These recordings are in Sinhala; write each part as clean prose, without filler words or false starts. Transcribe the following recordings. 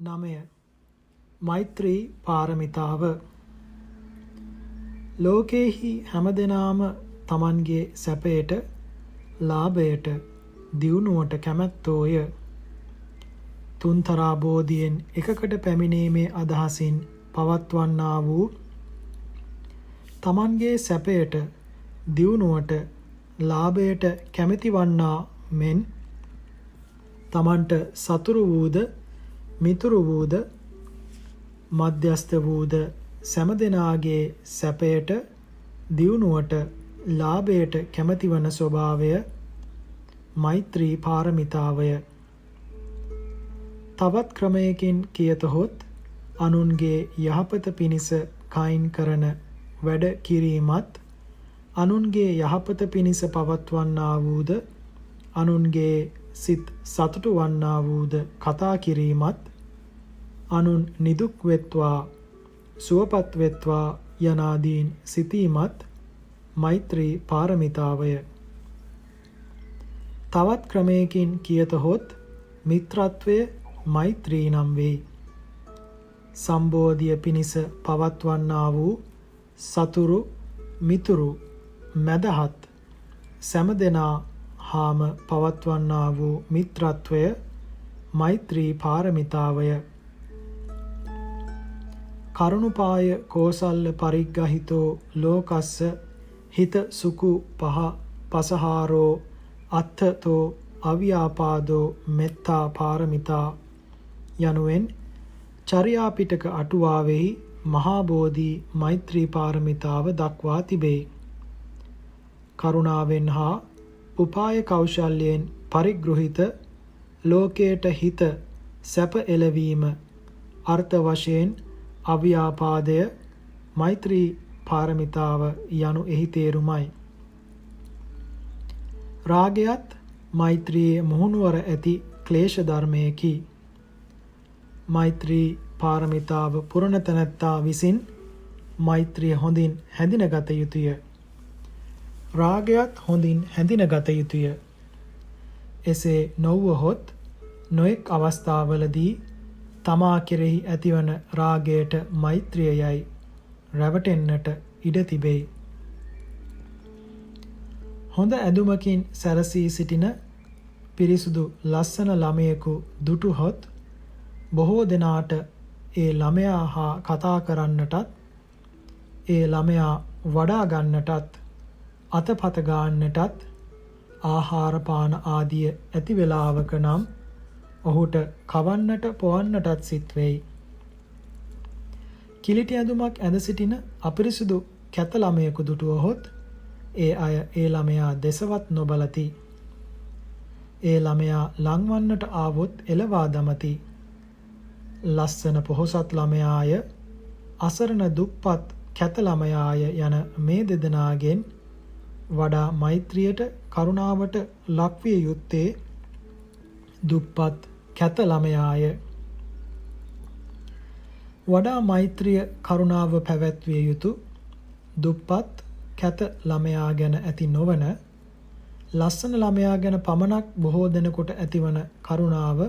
9. මෛත්‍රී පාරමිතාව. ලෝකේහි හැමදෙනාම තමන්ගේ සැපයට, ලාභයට, දියුණුවට කැමැත්තෝය. තුන්තරා බෝධියෙන් එකකට පැමිණීමේ අදහසින් පවත්වන්නා වූ තමන්ගේ සැපයට, දියුණුවට, ලාභයට කැමැති වන්නා මෙන් තමන්ට සතුරු වූද, මිතුරු වූද, මධ්‍යස්ථ වූද සෑමදෙනාගේ සැපයට, දියුණුවට, ලාභයට කැමැති වන ස්වභාවය මෛත්‍රී පාරමිතාවය. තවත් ක්‍රමයකින් කියතහොත් අනුන්ගේ යහපත පිණිස කයින් කරන වැඩ කිරීමත්, අනුන්ගේ යහපත පිණිස පවත්වන්නා වූද, අනුන්ගේ සිත් සතුටු වන්නා වූද කතා කිරීමත්, අනුන් නිදුක් වෙත්වා, සුවපත් වෙත්වා යනාදීන් සිතීමත් මෛත්‍රී පාරමිතාවය. තවත් ක්‍රමයකින් කියතහොත් මිත්‍රත්වය මෛත්‍රී නම් වෙයි. සම්බෝධිය පිණිස පවත්වන්නා වූ සතුරු, මිතුරු, මැදහත් සෑමදෙනා හාම පවත්වන්නා වූ මිත්‍රත්වය මෛත්‍රී පාරමිතාවය. කරුණුපාය කෝසල්ල පරිග්ගහිතෝ ලෝකස්ස හිත සුකු පසහාරෝ අත්තතෝ අව්‍යාපාදෝ මෙත්තා පාරමිතා යනුවෙන් චර්යා පිටක අටුවාවෙහි මහා බෝධි මෛත්‍රී පාරමිතාව දක්වා තිබේ. කරුණාවෙන් හා උපාය කෞශල්‍යයෙන් පරිග්‍රහිත ලෝකයට හිත සැප එළවීම අර්ථ වශයෙන් අව්‍යාපාදය මෛත්‍රී පාරමිතාව යනු එහි තේරුමයි. රාගයත් මෛත්‍රියේ මුහුණුවර ඇති ක්ලේශ ධර්මයකි. මෛත්‍රී පාරමිතාව පුරණ තැනැත්තා විසින් මෛත්‍රිය හොඳින් හැඳිනගත යුතුය. රාගයත් හොඳින් හැඳිනගත යුතුය. එසේ නොවුවහොත් නොඑක් අවස්ථාවලදී තමා කෙරෙහි ඇතිවන රාගයට මෛත්‍රියයි රැවටෙන්නට ඉඩ තිබේ. හොඳ ඇඳුමකින් සැරසී සිටින පිරිසුදු ලස්සන ළමයෙකු දුටුහොත් බොහෝ දෙනාට ඒ ළමයා හා කතා කරන්නටත්, ඒ ළමයා වඩා ගන්නටත්, අතපත ගන්නටත්, ආහාර පාන ආදිය ඇති වේලාවක නම් ඔහුට කවන්නට පොවන්නටත් සිත් වෙයි. කිලිටි ඇඳුමක් ඇඳ සිටින අපිරිසුදු කැත ළමයෙකු දුටුවහොත් ඒ අය ඒ ළමයා දෙසවත් නොබලති. ඒ ළමයා ලංවන්නට ආවොත් එළවා දමති. ලස්සන පොහොසත් ළමයාය, අසරණ දුප්පත් කැත ළමයාය යන මේ දෙදෙනාගෙන් වඩා මෛත්‍රියට, කරුණාවට ලක්විය යුත්තේ දුප්පත් කැත ළමයාය. වඩා මෛත්‍රිය, කරුණාව පැවැත්විය යුතු දුප්පත් කැත ළමයා ගැන ඇති නොවන ලස්සන ළමයා ගැන පමණක් බොහෝ දෙනෙකුට ඇතිවන කරුණාව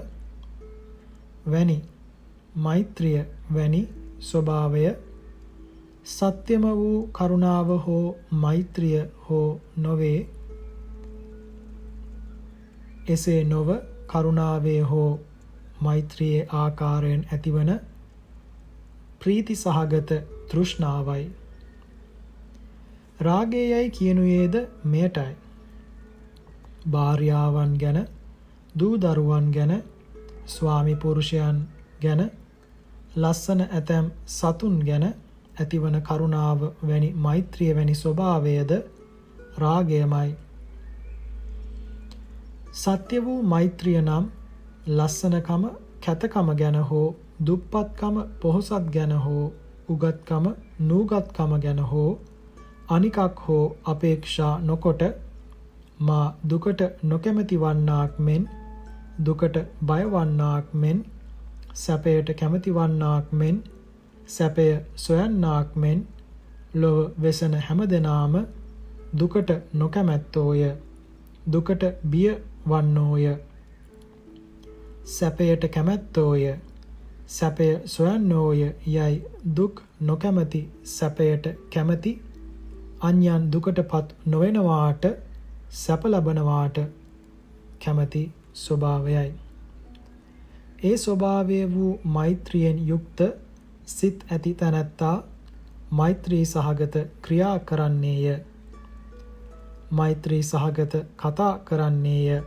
වැනි, මෛත්‍රිය වැනි ස්වභාවය සත්‍යම වූ කරුණාව හෝ මෛත්‍රිය හෝ නොවේ. එසේ නොව කරුණාවේ හෝ මෛත්‍රියේ ආකාරයෙන් ඇතිවන ප්‍රීති සහගත තෘෂ්ණාවයි. රාගයයි කියනුයේද මෙයටයි. භාර්යාවන් ගැන, දූ දරුවන් ගැන, ස්වාමි පුරුෂයන් ගැන, ලස්සන ඇතැම් සතුන් ගැන ඇතිවන කරුණාව වැනි මෛත්‍රිය වැනි ස්වභාවයද රාගයමයි. සත්‍ය වූ මෛත්‍රිය නම් ලස්සනකම, කැතකම ගැන හෝ, දුප්පත්කම, පොහොසත් ගැන හෝ, උගත්කම, නූගත්කම ගැන හෝ, අනිකක් හෝ අපේක්ෂා නොකොට මා දුකට නොකැමැති වන්නාක් මෙන්, දුකට බය වන්නාක් මෙන්, සැපයට කැමැති වන්නාක් මෙන්, සැපය සොයන්නාක් මෙන් ලොව වෙසෙන හැමදෙනාම දුකට නොකැමැත්තෝය, දුකට බිය වන්නෝය, සැපයට කැමැත්තෝය, සැපය සොයන්නෝය යයි දුක් නොකැමැති සැපයට කැමැති අන්‍යයන් දුකටපත් නොවෙනවාට සැප ලබනවාට කැමැති ස්වභාවයයි. ඒ ස්වභාවය වූ මෛත්‍රියෙන් යුක්ත සිත් ඇති තැනැත්තා මෛත්‍රී සහගත ක්‍රියා කරන්නේය. මෛත්‍රී සහගත කතා කරන්නේය.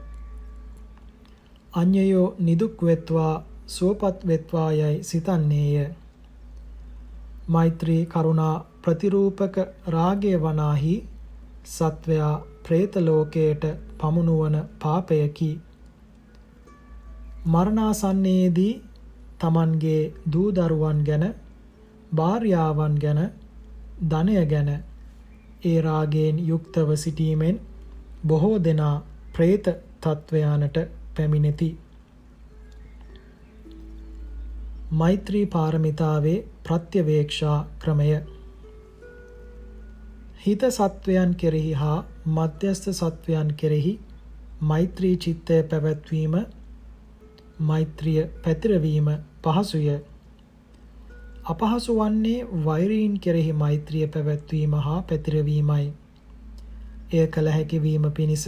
අඤ්ඤයෝ නිදුක් වෙත්වා සුවපත් වෙත්වා යයි සිතන්නේය. මෛත්‍රී කරුණා ප්‍රතිරූපක රාගය වනාහි සත්වයා പ്രേත ලෝකයට පමුණුවන පාපයකි. මරණාසන්නයේදී තමන්ගේ දූ දරුවන් ගැන, භාර්යාවන් ගැන, ධනය ගැන ඒ රාගයෙන් යුක්තව සිටීමෙන් බොහෝ දෙනා പ്രേත තත්වයන්ට පැමිණෙති. මෛත්‍රී පාරමිතාවේ ප්‍රත්‍යවේක්ෂා ක්‍රමය. හිත සත්වයන් කෙරෙහි හා මධ්‍යස්ථ සත්වයන් කෙරෙහි මෛත්‍රී චිත්තය පැවැත්වීම, මෛත්‍රිය පැතිරවීම පහසුය. අපහසු වන්නේ වෛරීන් කෙරෙහි මෛත්‍රිය පැවැත්වීම හා පැතිරවීමයි. එය කළ හැකි වීම පිණිස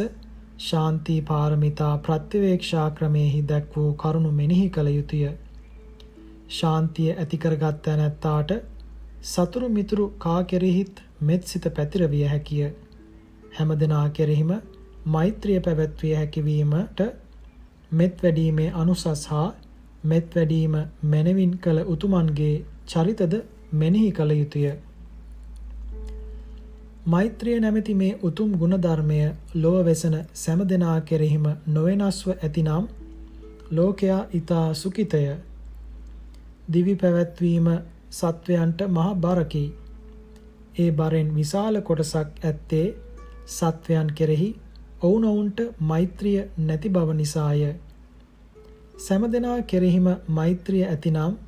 ශාන්ති පාරමිතා ප්‍රත්‍යවේක්ෂා ක්‍රමයෙහි දැක් වූ කරුණු මෙනෙහි කළ යුතුය. ශාන්තිය ඇති කරගත් තැනැත්තාට සතුරු මිතුරු කා කෙරෙහිත් මෙත් සිත පැතිරවිය හැකිය. හැමදෙනා කෙරෙහිම මෛත්‍රිය පැවැත්විය හැකි වීමට මෙත් වැඩීමේ අනුසස් හා මෙත් වැඩීම මැනවින් කළ උතුමන්ගේ චරිතද මෙනෙහි කළ යුතුය. මෛත්‍රිය නැමැති මේ උතුම් ගුණධර්මය ලොව වෙසෙන සෑම දෙනා කෙරෙහිම නොවෙනස්ව ඇතිනම් ලෝකයා ඊතා සුඛිතය. දිවි පැවැත්වීම සත්වයන්ට මහ බරකි. ඒ බරෙන් විශාල කොටසක් ඇත්තේ සත්වයන් කෙරෙහි ඔවුනොවුන්ට මෛත්‍රිය නැති බව නිසාය. සෑම දෙනා කෙරෙහිම මෛත්‍රිය ඇතිනම්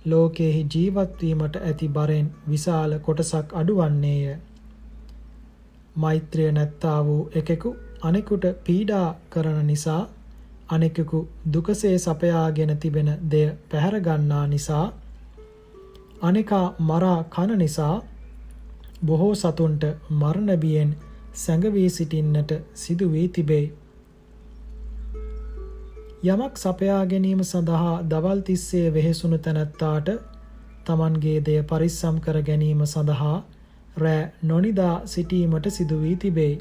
ලෝකයෙහි ජීවත් වීමට ඇති බරෙන් විශාල කොටසක් අඩුවන්නේය. මෛත්‍රිය නැත්තා වූ එකෙකු අනෙකුට පීඩා කරන නිසා, අනෙකෙකු දුකසේ සපයාගෙන තිබෙන දෙය පැහැර ගන්නා නිසා, අනෙකා මරා කන නිසා බොහෝ සතුන්ට මරණ බියෙන් සැඟවී සිටින්නට සිදු වී තිබේ. යමක් සපයා ගැනීම සඳහා දවල් තිස්සේ වෙහෙසුණු තැනැත්තාට තමන්ගේ දෙය පරිස්සම් කර ගැනීම සඳහා රැ නොනිදා සිටීමට සිදු වී තිබේ.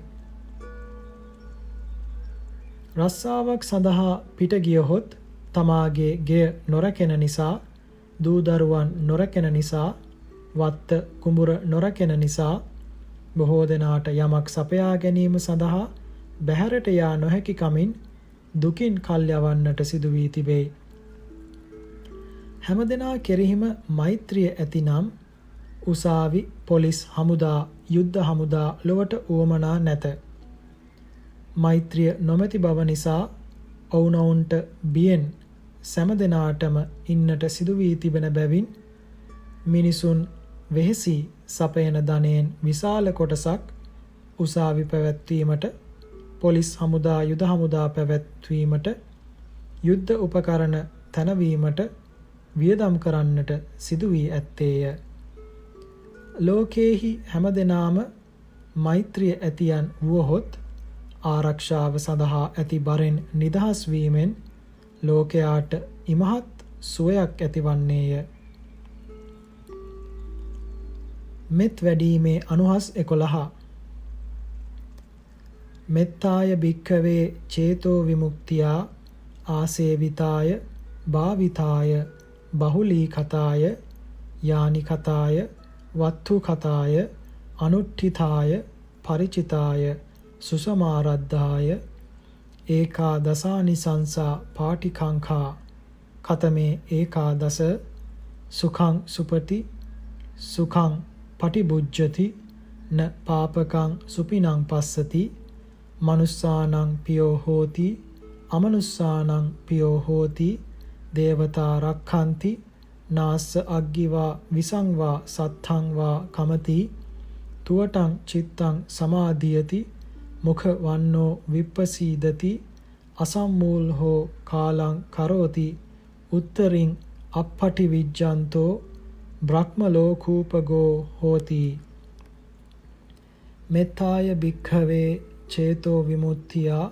රස්සාවක් සඳහා පිට ගියහොත් තමාගේ ගෙය නොරැකෙන නිසා, දූ දරුවන් නොරැකෙන නිසා, වත්ත කුඹුර නොරැකෙන නිසා බොහෝ දෙනාට යමක් සපයා ගැනීම සඳහා බැහැරට යා නොහැකි කමින් දුකින් කල් යවන්නට සිදු වී තිබේ. හැම දෙනා කෙරෙහිම මෛත්‍රිය ඇතිනම් උසාවි, පොලිස් හමුදා, යුද්ධ හමුදා ලොවට උවමනා නැත. මෛත්‍රිය නොමැති බව නිසා ඔවුනොවුන්ට බියෙන් සෑම දෙනාටම ඉන්නට සිදු වී තිබෙන බැවින් මිනිසුන් වෙහෙසි සපයන ධනයෙන් විශාල කොටසක් උසාවි පැවැත්වීමට, පොලිස් හමුදා, යුද හමුදා පැවැත්වීමට, යුද්ධ උපකරණ තැනවීමට වියදම් කරන්නට සිදු වී ඇත්තේය. ලෝකේහි හැමදෙනාම මෛත්‍රිය ඇතියන් වුවහොත් ආරක්ෂාව සඳහා ඇති බරෙන් නිදහස් වීමෙන් ලෝකයාට ඉමහත් සුවයක් ඇතිවන්නේය. මෙත් වැඩීමේ අනුහස් 11. මෙත්තාය භික්ඛවේ චේතෝ විමුක්තියා ආසේවිතාය භාවිතාය බහුලී කතාය යානි කතාය වත්තු කතාය අනුට්ඨිතාය පරිචිතාය සුසමාරද්ධාය ඒකාදසානිසංසා පාටිකංඛා කතමේ ඒකාදස සුඛං සුපති සුඛං පටිබුජ්ජති න පාපකං සුපිනං පස්සති මනුස්සානං පියෝ හෝති අමනුස්සානං පියෝ හෝති දේවතා රක්ඛන්ති නාස්ස අග්ගිවා විසංවා සත්තං වා කමති තුවටං චිත්තං සමාධියති මුඛ වන්නෝ විප්පසීදති අසම්මූල් හෝ කාලං කරෝති උත්තරින් අප්පටි විජ්ජන්තෝ බ්‍රහ්ම ලෝකූපගෝ හෝති. මෙත්තාය භික්ඛවේ චේතෝ විමුක්තියා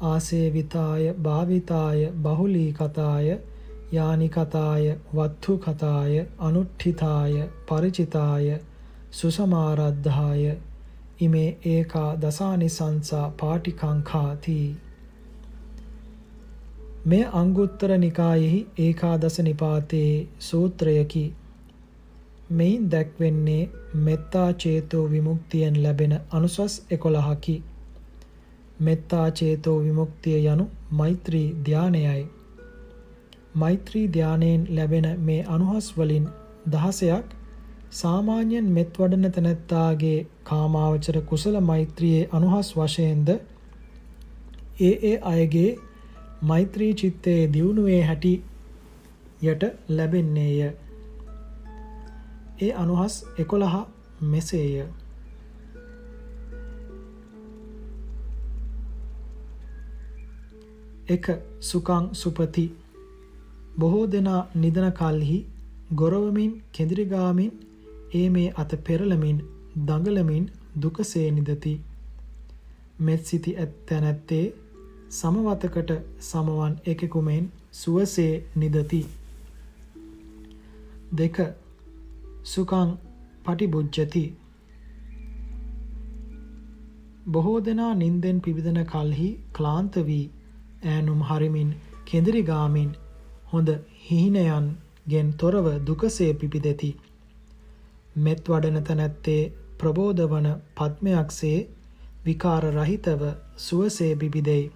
ආසේවිතාය භාවිතාය බහුලී කතාය යානි කතාය වත්තු කතාය අනුට්ඨිතාය පරිචිතාය සුසමාරද්ධාය ඉමේ ඒකා දසානිසංසා පාටිකංඛාති. මේ අංගුත්තර නිකායෙහි ඒකාදස නිපාතේ සූත්‍රයකි. මෙයින් දැක්වෙන්නේ මෙත්තා චේතෝ විමුක්තියෙන් ලැබෙන අනුසස් 11කි. මෙත්තා චේතෝ විමුක්තිය යනු මෛත්‍රී ධානයයි. මෛත්‍රී ධානයෙන් ලැබෙන මේ අනුහස් වලින් 16ක් සාමාන්‍යයෙන් මෙත් වඩන තැනැත්තාගේ කාමාවචර කුසල මෛත්‍රියේ අනුහස් වශයෙන්ද ඒ අයගේ මෛත්‍රී චිත්තයේ දියුණුවේ හැටියට ලැබෙන්නේය. ඒ අනුහස් 11 මෙසේය. 1. සුඛං සුපති. බොහෝ දෙනා නිදන කල්හි ගොරවමින් කෙඳිරිගාමින් ඒ මේ අත පෙරලමින් දඟලමින් දුකසේ නිදති. මෙත් සිටි ඇත්තැනැත්තේ සමවතකට සමවන් එකෙකුමෙන් සුවසේ නිදති. 2. සුඛං පටිබුජ්ජති. බොහෝ දෙනා නින්දෙන් පිබිදෙන කල්හි ක්ලාන්ත වී ඈනුම් හරිමින් කෙඳිරිගාමින් හොඳ හිහිනයන්ගෙන් තොරව දුකසේ පිබිදෙති. මෙත් වඩන තැනැත්තේ ප්‍රබෝධවන පද්මයක්සේ විකාර රහිතව සුවසේ පිබිදෙයි.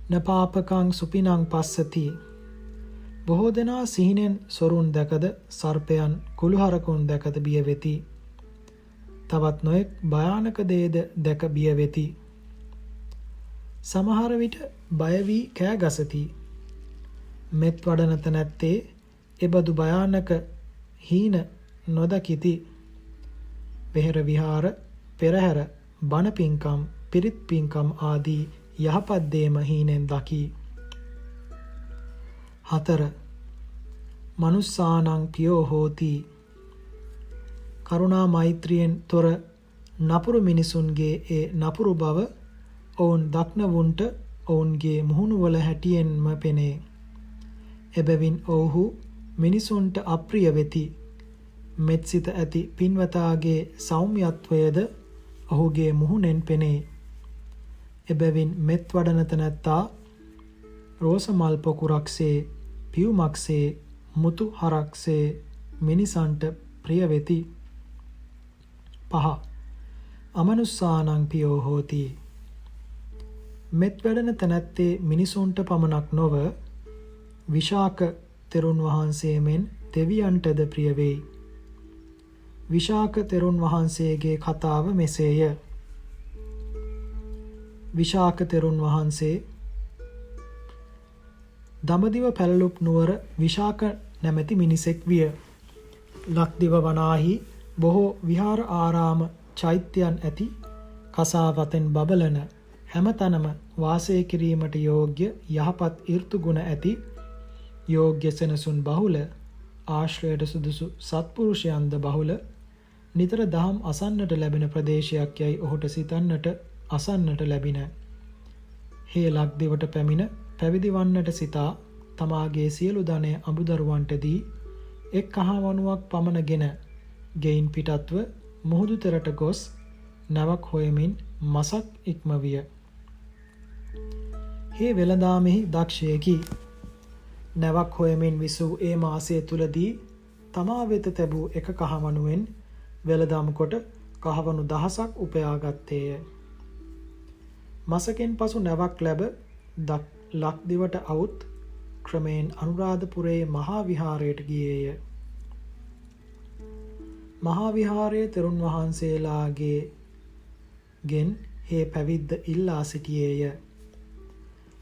නපාපකං සුපිනං පස්සති. බොහෝ දෙනා සිහිනෙන් සොරුන් දැකද සර්පයන් කුළුහරකුන් දැකද බිය වෙති. තවත් නොයෙක් භයානක දේද දැක බිය වෙති. සමහර විට බය වී කෑ ගසති. මෙත් වඩන තැනැත්තේ එබඳු භයානක හීන නොදකිති. වෙහෙර විහාර පෙරහැර බණ පින්කම් පිරිත් පින්කම් ආදී යහපත් දේම හීනෙන් දකි. 4. මනුස්සානං පියෝ හෝති. කරුණා මෛත්‍රියෙන් තොර නපුරු මිනිසුන්ගේ ඒ නපුරු බව ඔවුන් දක්නවුන්ට ඔවුන්ගේ මුහුණුවල හැටියෙන්ම පෙනේ. එබැවින් ඔවුහු මිනිසුන්ට අප්‍රිය වෙති. මෙත්සිත ඇති පින්වතාගේ සෞම්‍යත්වයද ඔහුගේ මුහුණෙන් පෙනේ. එබැවින් මෙත් වඩන තැනැත්තා රෝසමල් පොකුරක්සේ පියුමක්සේ මුතු හරක්සේ මිනිසන්ට ප්‍රිය වෙති. 5. අමනුස්සානං පියෝ හෝති. මෙත් වැඩන තැනැත්තේ මිනිසුන්ට පමණක් නොව විශාක තෙරුන් වහන්සේ මෙන් දෙවියන්ටද ප්‍රිය වෙයි. විශාක තෙරුන් වහන්සේගේ කතාව මෙසේය. විශාක තෙරුන් වහන්සේ දඹදිව පැලලුප් නුවර විශාක නැමැති මිනිසෙක් විය. ලක්දිව වනාහි බොහෝ විහාර ආරාම චෛත්‍යයන් ඇති කසාවතෙන් බබලන හැමතැනම වාසය කිරීමට යෝග්‍ය යහපත් ඍතු ගුණ ඇති යෝග්‍ය සෙනසුන් බහුල ආශ්‍රයයට සුදුසු සත්පුරුෂයන්ද බහුල නිතර දහම් අසන්නට ලැබෙන ප්‍රදේශයක් යයි ඔහුට සිතන්නට අසන්නට ලැබින. හේ ලක්දිවට පැමිණ පැවිදි වන්නට සිතා තමාගේ සියලු ධනය අඹදරුවන්ට දී එක් කහවණුවක් පමණගෙන ගෙයින් පිටත්ව මුහුදු තෙරට ගොස් නැවක් හොයමින් මසක් ඉක්මවිය. හේ වෙළඳාමෙහි දක්ෂයෙකි. නැවක් හොයමින් විසූ ඒ මාසය තුලදී තමා වෙත තැබූ එක කහවණුවෙන් වෙළඳාම් කොට කහවණු 1000ක් උපයා ගත්තේය. මසකින් පසු නැවක් ලැබ ලක්දිවට අවුත් ක්‍රමයෙන් අනුරාධපුරයේ මහා විහාරයට ගියේය. මහා විහාරයේ තෙරුන් වහන්සේලාගේ ගෙන් හේ පැවිද්ද ඉල්ලා සිටියේය.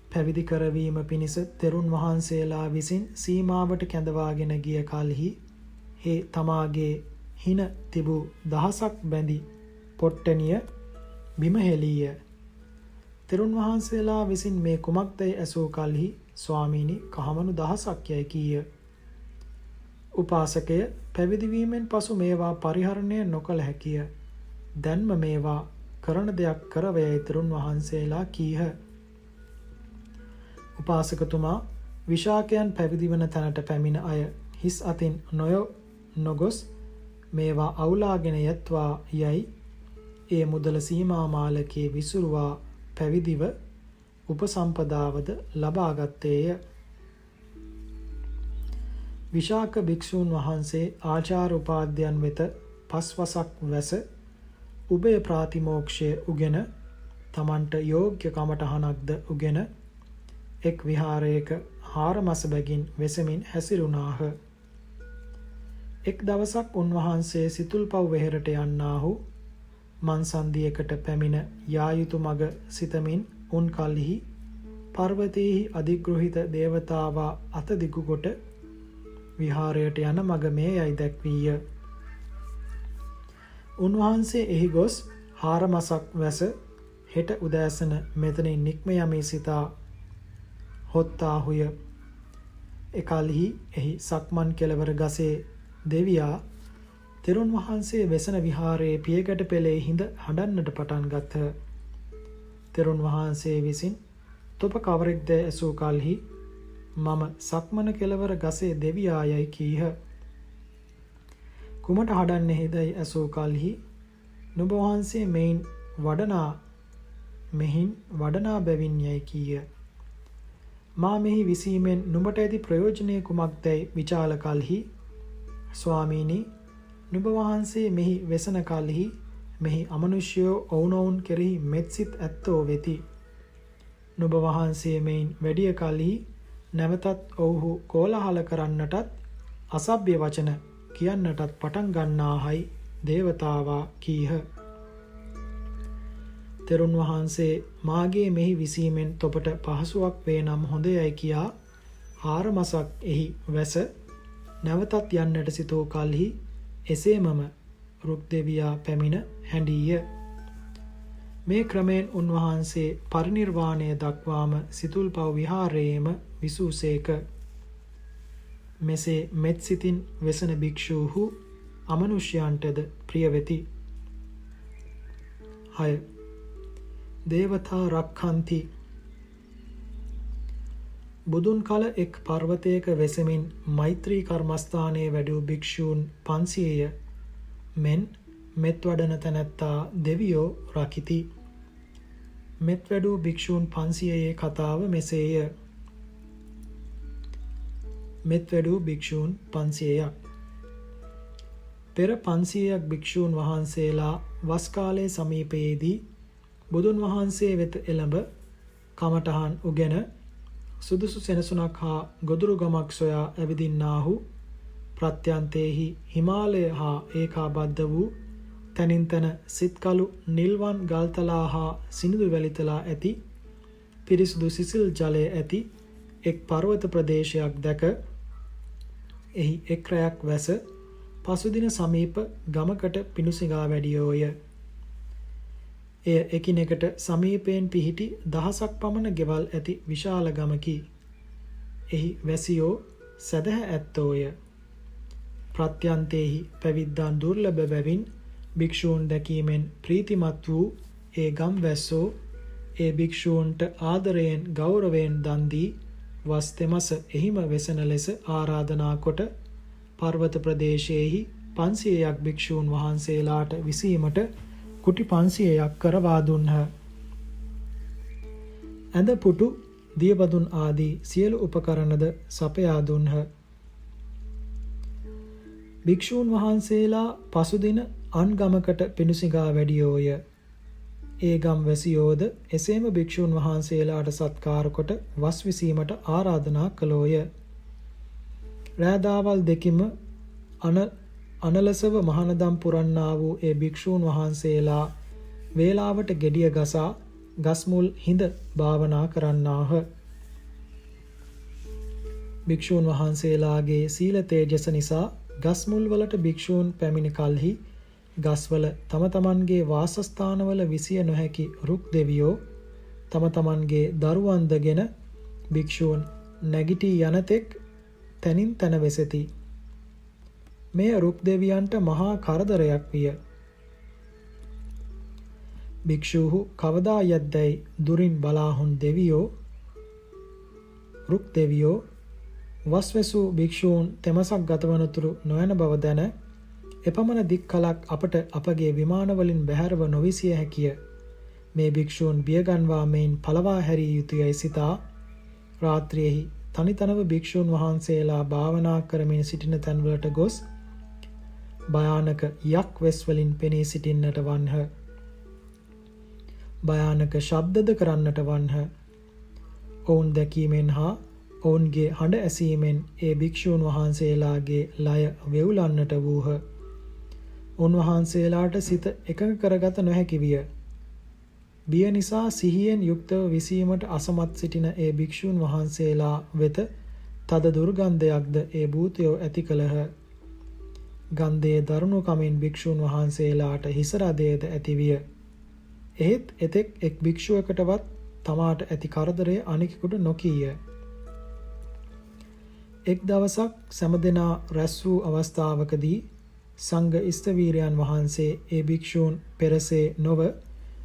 පැවිදි කරවීම පිණිස තෙරුන් වහන්සේලා විසින් සීමාවට කැඳවාගෙන ගිය කලෙහි හේ තමාගේ හින තිබූ 1000ක් බැඳි පොට්ටනිය බිම හෙළීය. තෙරුන් වහන්සේලා විසින් මේ කුමක්දයි ඇසූ කලෙහි ස්වාමීනි කහමනු 1000ක් යයි කීය. උපාසකය පැවිදි වීමෙන් පසු මේවා පරිහරණය නොකළ හැකිය. දැන්ම මේවා කරන දෙයක් කරවයයි තෙරුන් වහන්සේලා කීහ. උපාසකතුමා විශාකයන් පැවිදි වන තැනට පැමිණ අය හිස් අතින් නොගොස් මේවා අවුලාගෙන යත්වා යයි ඒ මුදල සීමා මාලකයේ විසුරුවා පැවිදිව උපසම්පදාවද ලබාගත්තේය. විශාක භික්ෂූන් වහන්සේ ආචාර උපාධ්‍යයන් වෙත පස්වසක් වැස උභය ප්‍රාතිමෝක්ෂය උගෙන තමන්ට යෝග්‍ය කමටහනක්ද උගෙන එක් විහාරයක 4 මස බැගින් වෙසමින් හැසිරුණාහ. එක් දවසක් උන්වහන්සේ සිතුල්පව් වෙහෙරට යන්නාහු මන්සන්දියකට පැමිණ යා යුතු මග සිතමින් උන් කල්හි පර්වතයෙහි අධිග්‍රහිත දේවතාවා අත දිගු කොට විහාරයට යන මග මේ යයි දැක්වීය. උන්වහන්සේ එහි ගොස් 4 මසක් වැස හෙට උදෑසන මෙතනින් නික්ම යමි සිතා හොත්තාහුය. එකල්හි එහි සක්මන් කෙළවර ගසේ දෙවියා තෙරුන් වහන්සේ වෙසන විහාරයේ පියගැට පෙළේ හිඳ හඬන්නට පටන් ගත්හ. තෙරුන් වහන්සේ විසින් තොප කවරෙක්ද ඇසූ කල්හි මම සක්මන කෙළවර ගසේ දෙවියා යයි කීහ. කුමට හඬන්නේහිදයි ඇසූ කල්හි නුඹ වහන්සේ මෙහින් වඩනා බැවින් යයි කීය. මා මෙහි විසීමෙන් නුඹට ඇති ප්‍රයෝජනය කුමක්දැයි විචාල කල්හි ස්වාමීනි නුඹ වහන්සේ මෙහි වෙසන කල්හි මෙහි අමනුෂ්‍යයෝ ඔවුනොවුන් කෙරෙහි මෙත්සිත ඇත්තෝ වෙති. නුඹ වහන්සේ මෙයින් වැඩිය කල්හි නැවතත් ඔවුහු කෝලහල කරන්නටත් අසභ්‍ය වචන කියන්නටත් පටන් ගන්නාහයි දේවතාවා කීහ. තෙරුන් වහන්සේ මාගේ මෙහි විසීමෙන් තොපට පහසුවක් වේ නම් හොඳයයි කියා 4 මසක් එහි වැස නැවතත් යන්නට සිතූ කල්හි එසේමම රුක් දෙවියා පැමිණ හැඬීය. මේ ක්‍රමයෙන් උන්වහන්සේ පරිනිර්වාණය දක්වාම සිතුල්පව් විහාරයේම විසූසේක. මෙසේ මෙත් සිතින් වෙසන භික්ෂූහු අමනුෂ්‍යයන්ටද ප්‍රිය වෙති. 6. දේවතා රක්ඛන්ති. බුදුන් කල එක් පර්වතයක වෙසමින් මෛත්‍රී කර්මස්ථානයේ වැඩූ භික්ෂූන් 500ය මෙන් මෙත් වඩන තැනැත්තා දෙවියෝ රකිති. මෙත් වැඩූ භික්ෂූන් 500යේ කතාව මෙසේය. මෙත් වැඩූ භික්ෂූන් 500ක්. පෙර 500ක් භික්ෂූන් වහන්සේලා වස් කාලයේ සමීපයේදී බුදුන් වහන්සේ වෙත එළඹ කමඨහන් උගෙන සුදුසු සෙනසුනක් හා ගොදුරු ගමක් සොයා ඇවිදින්නාහු. ප්‍රත්‍යන්තේහි හිමාලය හා ඒකාබද්ධ වූ තනින් තන සිත්කලු නිල්වන් ගල්තලා හා සිනිඳු වැලිතලා ඇති පිරිසුදු සිසිල් ජලය ඇති එක් පර්වත ප්‍රදේශයක් දැක එහි එක් රැයක් වැස පසුදින සමීප ගමකට පිණුසිඟා වැඩියෝය. එය එකිනෙකට සමීපයෙන් පිහිටි 1000ක් පමණ ගෙවල් ඇති විශාල ගමකි. එහි වැසියෝ සදහැ ඇත්තෝය. ප්‍රත්‍යන්තේහි පැවිද්දන් දුර්ලභ බැවින් භික්ෂූන් දැකීමෙන් ප්‍රීතිමත් වූ ඒ ගම් වැස්සෝ ඒ භික්ෂූන්ට ආදරයෙන් ගෞරවයෙන් දන් දී වස් තෙමස එහිම වෙසන ලෙස ආරාධනා කොට පර්වත ප්‍රදේශයේහි 500ක් භික්ෂූන් වහන්සේලාට විසීමට කුටි 500ක් කරවා දුන්හ. ඇඳ පුටු දියබදුන් ආදී සියලු උපකරණද සපයා දුන්හ. භික්ෂූන් වහන්සේලා පසුදින අන් ගමකට පිණුසිඟා වැඩියෝය. ඒ ගම් වැසියෝද එසේම භික්ෂූන් වහන්සේලාට සත්කාර කොට වස් විසීමට ආරාධනා කළෝය. රෑදාවල් දෙකිම අනලසව මහනදම් පුරන්නා වූ ඒ භික්ෂූන් වහන්සේලා වේලාවට ගෙඩිය ගසා ගස්මුල් හිඳ භාවනා කරන්නාහ. භික්ෂූන් වහන්සේලාගේ සීල තේජස නිසා ගස්මුල් වලට භික්ෂූන් පැමිණි කල්හි ගස්වල තම තමන්ගේ වාසස්ථානවල විසිය නොහැකි රුක් දෙවියෝ තම තමන්ගේ දරුවන්දගෙන භික්ෂූන් නැගිටී යනතෙක් තනින් තන වෙසෙති. මෙය රුක් දෙවියන්ට මහා කරදරයක් විය. භික්ෂූහු කවදා යද්දැයි දුරින් බලාහුන් දෙවියෝ රුක් දෙවියෝ වස්වැසූ භික්ෂූන් තෙමසක් ගතවනතුරු නොයන බව දැන එපමණ දික් කලක් අපට අපගේ විමානවලින් බැහැරව නොවිසිය හැකිය. මේ භික්ෂූන් බියගන්වා මෙයින් පලවා හැරිය යුතුයයි සිතා රාත්‍රියෙහි තනිතනව භික්ෂූන් වහන්සේලා භාවනා කරමින් සිටින තැන්වලට ගොස් භයානක යක් වෙස් වලින් පෙනී සිටින්නට වන්හ. භයානක ශබ්දද කරන්නට වන්හ. ඔවුන් දැකීමෙන් හා ඔවුන්ගේ හඬ ඇසීමෙන් ඒ භික්ෂූන් වහන්සේලාගේ ලය වෙවුලන්නට වූහ. උන්වහන්සේලාට සිත එකඟ කරගත නොහැකි විය. බිය නිසා සිහියෙන් යුක්තව විසීමට අසමත් සිටින ඒ භික්ෂූන් වහන්සේලා වෙත තද දුර්ගන්ධයක්ද ඒ භූතයෝ ඇති කළහ. ගන්ධයේ දරුණු කමින් භික්ෂූන් වහන්සේලාට හිස රදයේද ඇති විය. එහෙත් එතෙක් එක් භික්ෂුවකටවත් තමාට ඇති කරදරය අනෙකුට නොකීය. එක් දවසක් සෑමදෙනා රැස් වූ අවස්ථාවකදී සංඝ ස්ථවීරයන් වහන්සේ ඒ භික්ෂූන් පෙරසේ නොව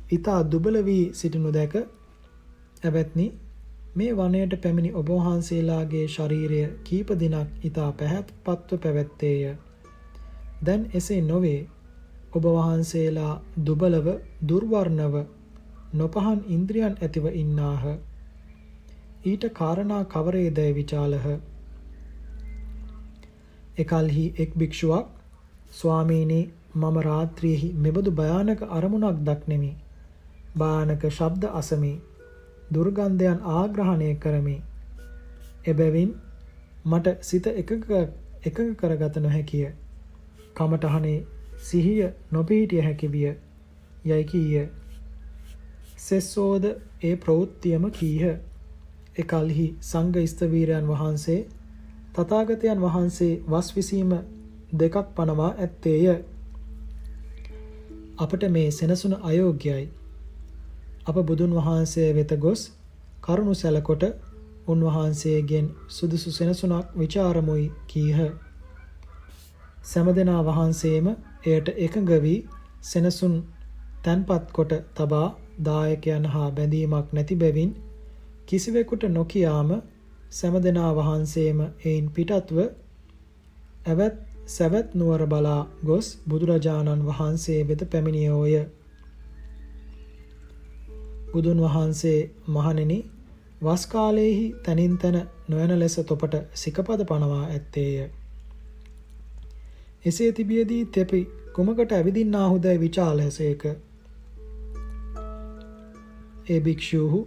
ඊතා දුබල වී සිටිනු දැක "ඇවැත්නි, මේ වනයට පැමිණි ඔබ වහන්සේලාගේ ශරීරය කීප දිනක් ඊතා පැහැපත්ව පැවැත්තේය. දැන් එසේ නොවේ. ඔබ වහන්සේලා දුබලව, දුර්වර්ණව, නොපහන් ඉන්ද්‍රියන් ඇතිව ඉන්නාහ. ඊට කාරණා කවරේදැයි විචාලහ." එකල්හි එක් භික්ෂුවක් "ස්වාමීනි, මම රාත්‍රියෙහි මෙබඳු භයානක අරමුණක් දක්නෙමි. භයානක ශබ්ද අසමි. දුර්ගන්ධයන් ආග්‍රහණය කරමි. එබැවින් මට සිත එකඟ කරගත නොහැකිය. කමඨහනේ සිහිය නොපිහිටිය හැකි විය" යයි කීය. සෙස්සෝද ඒ ප්‍රවෘත්තියම කීහ. එකල්හි සංඝ ස්ථවීරයන් වහන්සේ තථාගතයන් වහන්සේ වස් විසීම දෙකක් පනවා ඇත්තේය. අපට මේ සෙනසුන අයෝග්‍යයි. අප බුදුන් වහන්සේ වෙත ගොස් කරුණු සැලකොට උන්වහන්සේගෙන් සුදුසු සෙනසුනක් විචාරමුයි කීහ. සෑමදෙනා වහන්සේම එයට එකඟ වී සෙනසුන් තැන්පත් කොට තබා දායකයන් හා බැඳීමක් නැති බැවින් කිසිවෙකුට නොකියාම සෑමදෙනා වහන්සේම එයින් පිටත්ව සැවැත් නුවර බලා ගොස් බුදුරජාණන් වහන්සේ වෙත පැමිණියෝය. බුදුන් වහන්සේ "මහණෙනි, වස් කාලයේහි තනින් තන නොයන ලෙස තොපට සිකපද පනවා ඇත්තේය. එසේ තිබියදී තෙපි කුමකට ඇවිදින්නාහුදැයි විචාලසේක." ඒ භික්ෂූහු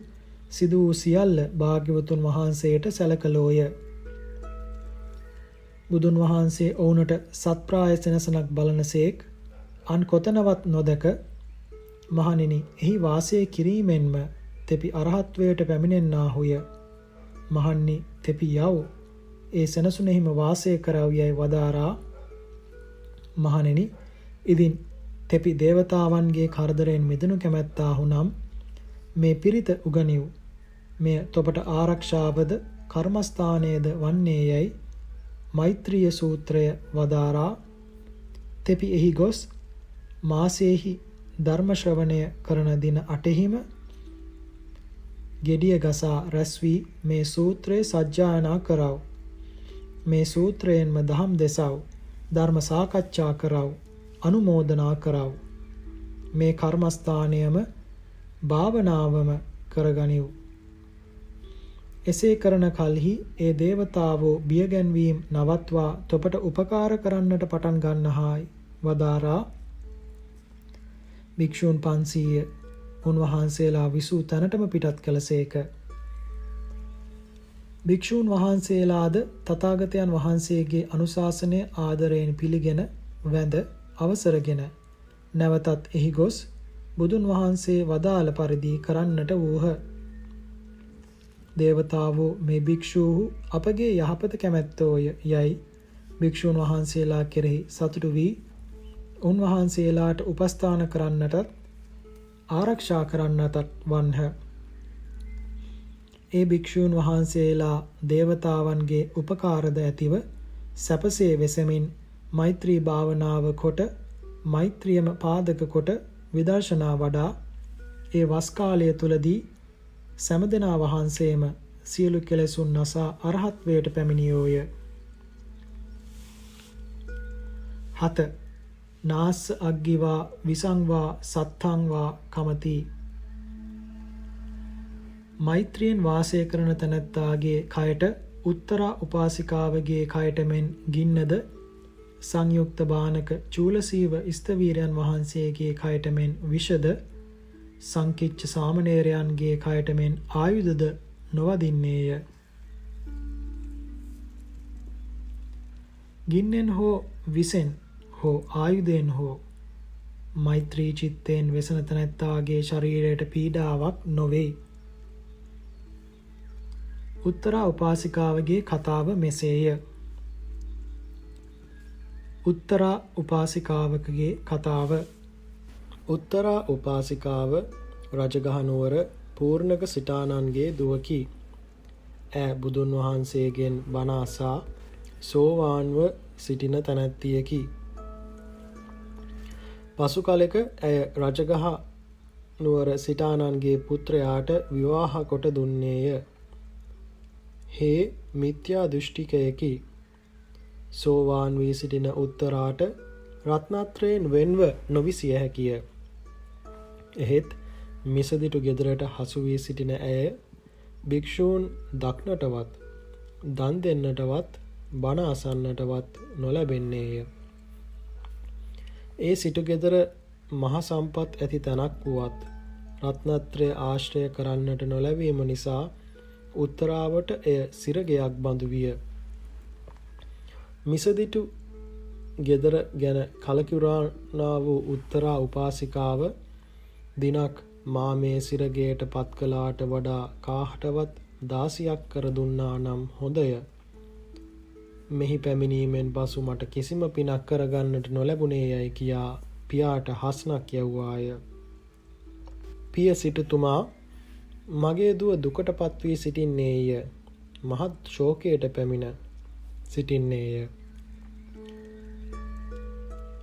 සිදු වූ සියල්ල භාග්‍යවතුන් වහන්සේට සැලකලෝය. බුදුන් වහන්සේ ඔවුනට සත්ප්‍රාය සෙනසනක් බලනසේක් අන් කොතනවත් නොදක "මහණෙනි, එහි වාසය කිරීමෙන්ම තෙපි අරහත්වයට පැමිණෙන්නාහුය. මහන්නි, තෙපි යව්. ඒ සෙනසුනෙහිම වාසය කරව්" යයි වදාරා. "මහණෙනි, ඉදින් තෙපි දේවතාවන්ගේ කරදරයෙන් මිදෙනු කැමැත්තාහු නම් මේ පිරිත උගනිව්. මෙය තොපට ආරක්ෂාවද කර්මස්ථානයද වන්නේ" යයි මෛත්‍රීය සූත්‍රය වදාරා. තෙපි එහි ගොස් මාසයේහි ධර්ම ශ්‍රවණය කරන දින 8හිම ගෙඩිය ගසා රැස් වී මේ සූත්‍රය සජ්ජායනා කරව. මේ සූත්‍රයෙන්ම දහම් දෙසව, ධර්ම සාකච්ඡා කරව, අනුමෝදනා කරව. මේ කර්මස්ථානයම භාවනාවම කරගනිව්. එසේ කරන කල්හි ඒ දේවතාවෝ බියගැන්වීම් නවත්වා තොපට උපකාර කරන්නට පටන් ගන්නහායි වදාරා. භික්ෂූන් 500 උන්වහන්සේලා විසූ තැනටම පිටත් කළසේක. භික්ෂූන් වහන්සේලාද තථාගතයන් වහන්සේගේ අනුශාසනය ආදරයෙන් පිළිගෙන වැඳ අවසරගෙන නැවතත් එහි ගොස් බුදුන් වහන්සේ වදාළ පරිදි කරන්නට වූහ. දේවතාවෝ "මේ භික්ෂූහු අපගේ යහපත කැමැත්තෝය" යයි භික්ෂූන් වහන්සේලා කෙරෙහි සතුටු වී උන්වහන්සේලාට උපස්ථාන කරන්නටත් ආරක්ෂා කරන්නටත් වන්හ. ඒ භික්ෂූන් වහන්සේලා දේවතාවන්ගේ උපකාරද ඇතිව සැපසේ වෙසමින් මෛත්‍රී භාවනාව කොට මෛත්‍රියම පාදක කොට විදර්ශනා වඩා ඒ වස් කාලය තුලදී සෑමදෙනා වහන්සේම සියලු කෙලෙසුන් නසා අරහත්වයට පැමිණියෝය. 7. නාස්ස අග්ගිවා විසංවා සත්තංවා කමති. මෛත්‍රියෙන් වාසය කරන තැනැත්තාගේ කයට උත්තරා උපාසිකාවගේ කයට මෙන් ගින්නද සංයුක්ත බානක චූලසීව ස්තවීරයන් වහන්සේගේ කයට මෙන් විෂද සංකිච්ඡ සාමණේරයන්ගේ කයට මෙන් ආයුධද නොවදින්නේය. ගින්නෙන් හෝ විසෙන් හෝ ආයුධයෙන් හෝ මෛත්‍රී චිත්තයෙන් වෙසන තැනැත්තාගේ ශරීරයට පීඩාවක් නොවේ. උත්තරා උපාසිකාවගේ කතාව මෙසේය. උත්තරා උපාසිකාවකගේ කතාව. උත්තරා උපාසිකාව රජගහ නුවර පූර්ණක සිටානන්ගේ දුවකි. ඈ බුදුන් වහන්සේගෙන් බණ අසා සෝවාන්ව සිටින තැනැත්තියකි. පසු කලෙක ඇය රජගහ නුවර සිටානන්ගේ පුත්‍රයාට විවාහ කොට දුන්නේය. හේ මිත්‍යා දෘෂ්ටිකයකි. සෝවාන් වී සිටින උත්තරාට රත්නත්‍රයෙන් වෙන්ව නොවිසිය හැකිය. එහෙත් මිසදිටු ගෙදරට හසු වී සිටින ඇය භික්ෂූන් දක්නටවත් දන් දෙන්නටවත් බණ අසන්නටවත් නොලැබෙන්නේය. ඒ සිටු ගෙදර මහ සම්පත් ඇති තැනක් වුවත් රත්නත්‍රය ආශ්‍රය කරන්නට නොලැබීම නිසා උත්තරාවට එය සිරගෙයක් බඳු විය. මිසදිටු ගෙදර ගැන කලකිරුණා වූ උත්තරා උපාසිකාව දිනක් මා මේ සිරගයට පත් කළාට වඩා කාහටවත් දාසියක් කර දුන්නා නම් හොඳය. මෙහි පැමිණීමෙන් පසු මට කිසිම පිනක් කරගන්නට නොලැබුණේ යයි කියා පියාට හස්නක් යැව්වාය. පිය සිටුතුමා මගේ දුව දුකට පත් වී සිටින්නේය. මහත් ශෝකයට පැමිණ සිටින්නේය.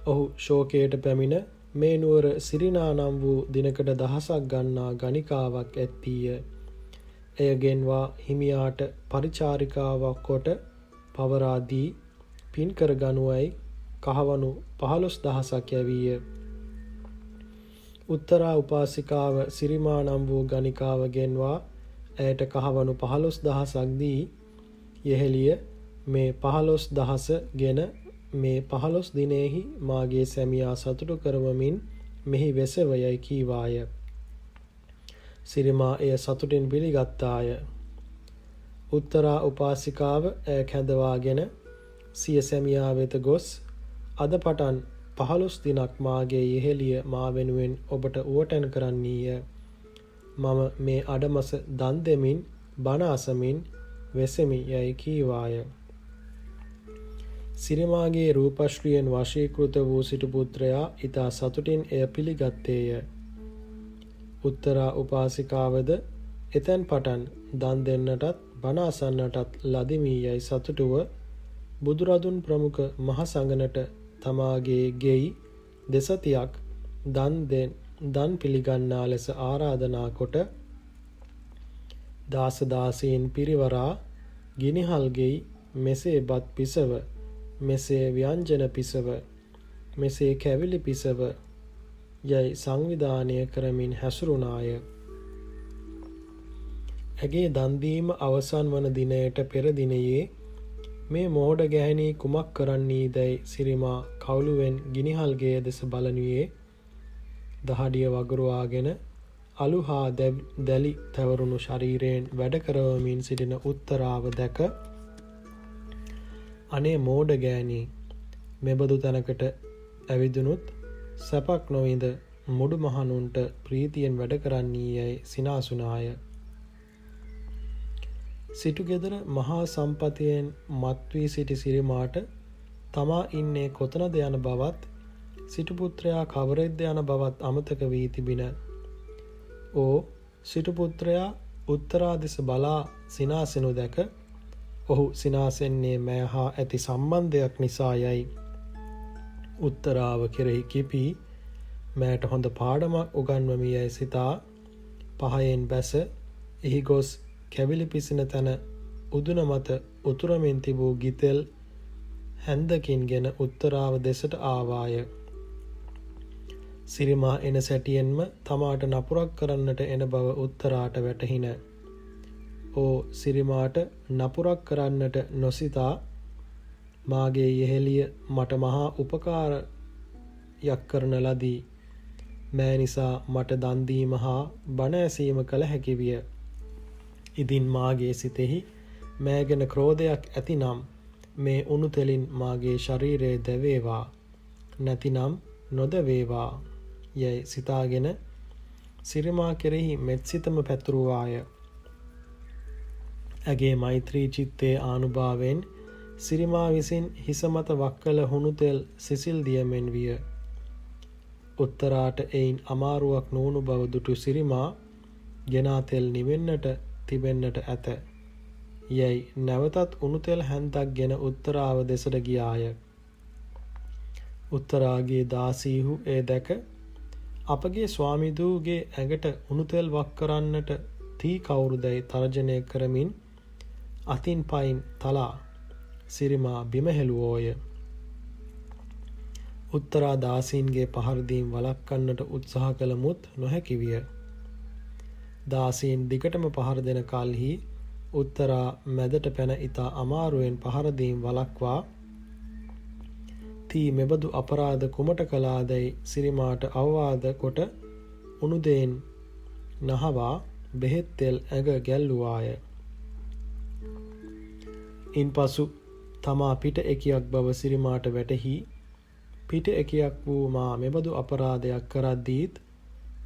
ඔහු ශෝකයට පැමිණ මේ නුවර සිරිනා නම් වූ දිනකට දහසක් ගන්නා ගණිකාවක් ඇත්තීය. එය ගෙන්වා හිමියාට පරිචාරිකාවක් කොට පවරා දී පින් කර ගනුවයි කහවණු 15000ක් යැවීය. උත්තරා උපාසිකාව සිරිමා නම් වූ ගණිකාව ගෙන්වා ඇයට කහවණු 15000ක් දී යෙහෙළිය මේ 15000 ගෙන මේ 15 දිනෙහි මාගේ සැමියා සතුටු කරවමින් මෙහි වෙසවයයි කීවාය. සිරිමා එය සතුටින් පිළිගත්තාය. උත්තරා උපාසිකාව ඇය කැඳවාගෙන සිය සැමියා වෙත ගොස් අද පටන් 15 දිනක් මාගේ යෙහෙළිය මා වෙනුවෙන් ඔබට උවටැන් කරන්නීය. මම මේ අඩමස දන් දෙමින් බණ අසමින් වෙසෙමි යයි කීවාය. සිරිමාගේ රූපශ්‍රියෙන් වශීකృత වූ සිටු පුත්‍රයා ඊතා සතුටින් එය පිළිගත්තේය. උත්තරා උපාසිකාවද එතෙන් පටන් දන් දෙන්නටත් බණ අසන්නටත් ලදිමි යයි සතුටුව බුදුරදුන් ප්‍රමුඛ මහ සංඝනට තමාගේ ගෙයි දෙසතියක් දන් පිළිගන්නා ලෙස ආරාධනා කොට දාස දාසීන් පිරිවරා ගිනිහල් ගෙයි මෙසේ බත් පිසව මෙසේ ව්‍යංජන පිසව මෙසේ කැවිලි පිසව යයි සංවිධානය කරමින් හැසුරුණාය. ඇගේ දන් දීම අවසන් වන දිනයට පෙර දිනයේ මේ මෝඩ ගැහැණී කුමක් කරන්නීදැයි සිරිමා කවුළුවෙන් ගිනිහල් ගෙය දෙස බලනුයේ දහඩිය වගුරුවාගෙන අලු හා දැලි තැවරුණු ශරීරයෙන් වැඩ කරවමින් සිටින උත්තරාව දැක අනේ මෝඩ ගෑණී මෙබඳු තැනකට ඇවිදුනුත් සැපක් නොවිඳ මුඩු මහණුන්ට ප්‍රීතියෙන් වැඩ කරන්නී යයි සිනාසුනාය. සිටු ගෙදර මහා සම්පතයෙන් මත්වී සිටි සිරිමාට තමා ඉන්නේ කොතනද යන බවත් සිටු පුත්‍රයා කවරෙක්ද යන බවත් අමතක වී තිබින. සිටු පුත්‍රයා උත්තරා දෙස බලා සිනාසෙනු දැක ඔහු සිනාසෙන්නේ මෑ හා ඇති සම්බන්ධයක් නිසා යයි උත්තරාව කෙරෙහි කිපී මෑට හොඳ පාඩමක් උගන්වමි යයි සිතා පහයෙන් බැස එහි ගොස් කැවිලි පිසින තැන උදුන මත උතුරමින් තිබූ ගිතෙල් හැන්දකින්ගෙන උත්තරාව දෙසට ආවාය. සිරිමා එන සැටියෙන්ම තමාට නපුරක් කරන්නට එන බව උත්තරාට වැටහින. ඕ සිරිමාට නපුරක් කරන්නට නොසිතා මාගේ යෙහෙළිය මට මහා උපකාරයක් කරන ලදී. මෑ නිසා මට දන් දීම හා බණ ඇසීම කළ හැකි විය. ඉදින් මාගේ සිතෙහි මෑ ගැන ක්‍රෝධයක් ඇතිනම් මේ උණු තෙලින් මාගේ ශරීරය දැවේවා, නැතිනම් නොදවේවා යයි සිතාගෙන සිරිමා කෙරෙහි මෙත්සිතම පැතුරුවාය. ඇගේ මෛත්‍රී චිත්තයේ ආනුභාවයෙන් සිරිමා විසින් හිස මත වක්කල හුණු තෙල් සිසිල් දියමෙන් විය. උත්තරාට එයින් අමාරුවක් නොවුණු බව දුටු සිරිමා ගෙනා තෙල් නිවෙන්නට තිබෙන්නට ඇත යයි නැවතත් උණු තෙල් හැන්දක් ගෙන උත්තරාව දෙසට ගියාය. උත්තරාගේ දාසීහු ඒ දැක අපගේ ස්වාමිදූගේ ඇඟට උණු තෙල් වක් කරන්නට තී කවුරුදැයි තර්ජනය කරමින් අතින් පයින් තලා සිරිමා බිම හෙළුවෝය. උත්තරා දාසීන්ගේ පහරදීම් වළක්වන්නට උත්සාහ කළමුත් නොහැකි විය. දාසීන් දිගටම පහර දෙන කල්හි උත්තරා මැදට පැන ඉතා අමාරුවෙන් පහරදීම් වළක්වා තී මෙබඳු අපරාධ කුමට කළාදැයි සිරිමාට අවවාද කොට උණුදෙන් නහවා බෙහෙත් තෙල් ඇඟ ගැල්ලුවාය. ඉන්පසු තමා පිට එකියක් බව සිරිමාට වැටහි පිට එකියක් වූ මා මෙබඳු අපරාධයක් කරද්දීත්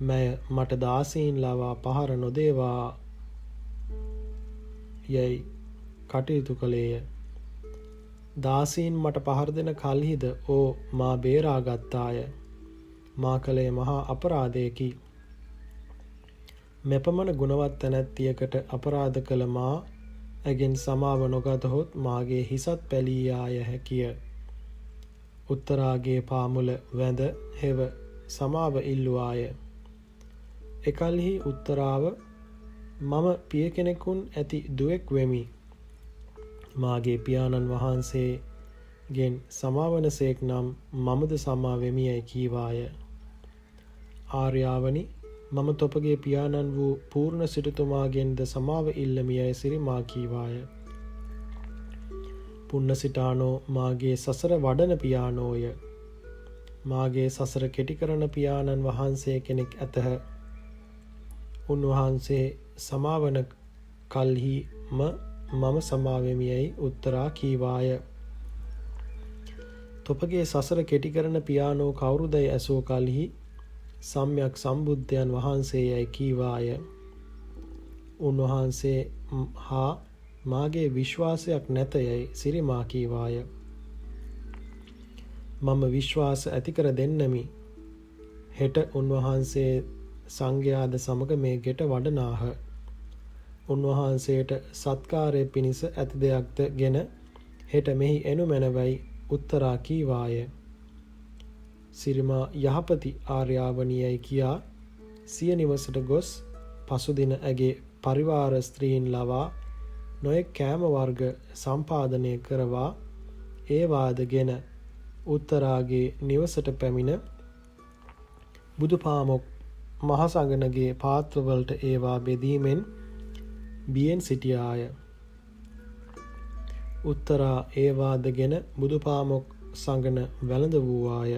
මැය මට දාසීන් ලවා පහර නොදේවා යයි කටයුතු කළේය. දාසීන් මට පහර දෙන කල්හිද ඕ මා බේරාගත්තාය. මා කළේ මහා අපරාධයකි. මෙපමණ ගුණවත් තැනැත්තියකට අපරාධ කළ මා ඇගෙන් සමාව නොගතහොත් මාගේ හිසත් පැලී යාය හැකිය. උත්තරාගේ පාමුල වැඳ හෙව සමාව ඉල්ලුවාය. එකල්හි උත්තරාව මම පිය කෙනෙකුන් ඇති දුවෙක් වෙමි. මාගේ පියාණන් වහන්සේගෙන් සමාවනසේක් නම් මමද සමා වෙමි යයි කීවාය. ආර්යාවනි, මම තොපගේ පියාණන් වූ පූර්ණ සිටුතුමාගෙන්ද සමාව ඉල්ලමි යයි සිරිමා කීවාය. පුන්නසිටානෝ මාගේ සසර වඩන පියාණෝය. මාගේ සසර කෙටි කරන පියාණන් වහන්සේ කෙනෙක් ඇතහ. උන්වහන්සේ සමාවන කල්හිම මම සමාවෙමි යයි උත්තරා කීවාය. තොපගේ සසර කෙටි කරන පියාණෝ කවුරුදැයි ඇසූ කල්හි සම්්‍යක් සම්බුද්ධයන් වහන්සේ යයි කීවාය. උන්වහන්සේ හා මාගේ විශ්වාසයක් නැත යයි සිරිමා කීවාය. මම විශ්වාස ඇතිකර දෙන්නමි. හෙට උන්වහන්සේ සංඝයාද සමග මේ ගෙට වඩනාහ. උන්වහන්සේට සත්කාරය පිණිස ඇති දෙයක්ද ගෙන හෙට මෙහි එනු මැනවයි උත්තරා කීවාය. සිරිමා යහපති ආර්යාවනියයි කියා සිය නිවසට ගොස් පසුදින ඇගේ පරිවාර ස්ත්‍රීන් ලවා නොයෙක් කෑම වර්ග සම්පාදනය කරවා ඒවාදගෙන උත්තරාගේ නිවසට පැමිණ බුදුපාමොක් මහසඟනගේ පාත්‍රවලට ඒවා බෙදීමෙන් බියෙන් සිටියාය. උත්තරා ඒවාදගෙන බුදුපාමොක් සඟන වැළඳ වූවාය.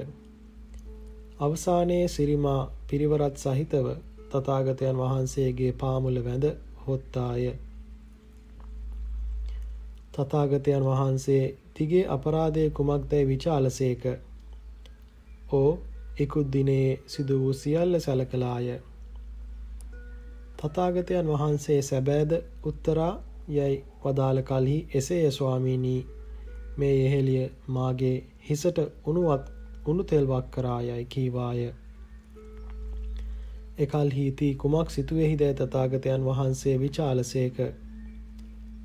අවසානයේ සිරිමා පිරිවරත් සහිතව තථාගතයන් වහන්සේගේ පාමුල වැඳ හොත්තාය. තථාගතයන් වහන්සේ තිගේ අපරාධය කුමක්දැයි විචාලසේක. ඕ ඉකුත් දිනේ සිදු වූ සියල්ල සැලකලාය. තථාගතයන් වහන්සේ සැබෑද උත්තරා යයි වදාළ කල්හි එසේය ස්වාමීනී, මේ යෙහෙළිය මාගේ හිසට උණු තෙල් වක් කරා යයි කීවාය. එකල්හි තී කුමක් සිතුවේහිදැයි තථාගතයන් වහන්සේ විචාලසේක.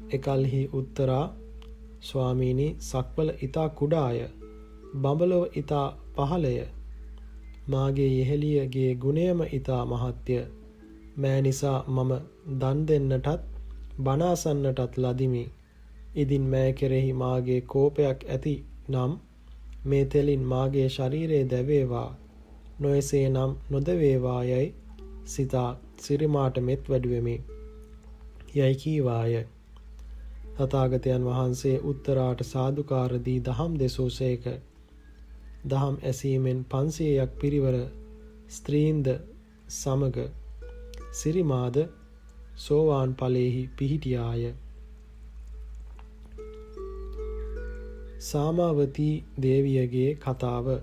එකල්හි උත්තරා ස්වාමීනි සක්වල ඊතා කුඩාය, බඹලොව ඊතා පහළය. මාගේ යෙහෙළියගේ ගුණයම ඊතා මහත්ය. මෑ නිසා මම දන් දෙන්නටත් බණ අසන්නටත් ලදිමි. ඉදින් මෑ කෙරෙහි මාගේ කෝපයක් ඇති නම් මේ තෙලින් මාගේ ශරීරය දැවේවා. නොයසේ නම් නොදවේවා යයි සිතා සිරිමාට මෙත් වැඩුවෙමි යයි කීවාය. තථාගතයන් වහන්සේ උත්තරාට සාදුකාර දී දහම් දෙසූසේක. දහම් ඇසීමෙන් 500ක් පිරිවර ස්ත්‍රීන්ද සමග සිරිමාද සෝවාන් ඵලයේහි පිහිටියාය. සාමාවතී දේවියගේ කතාව.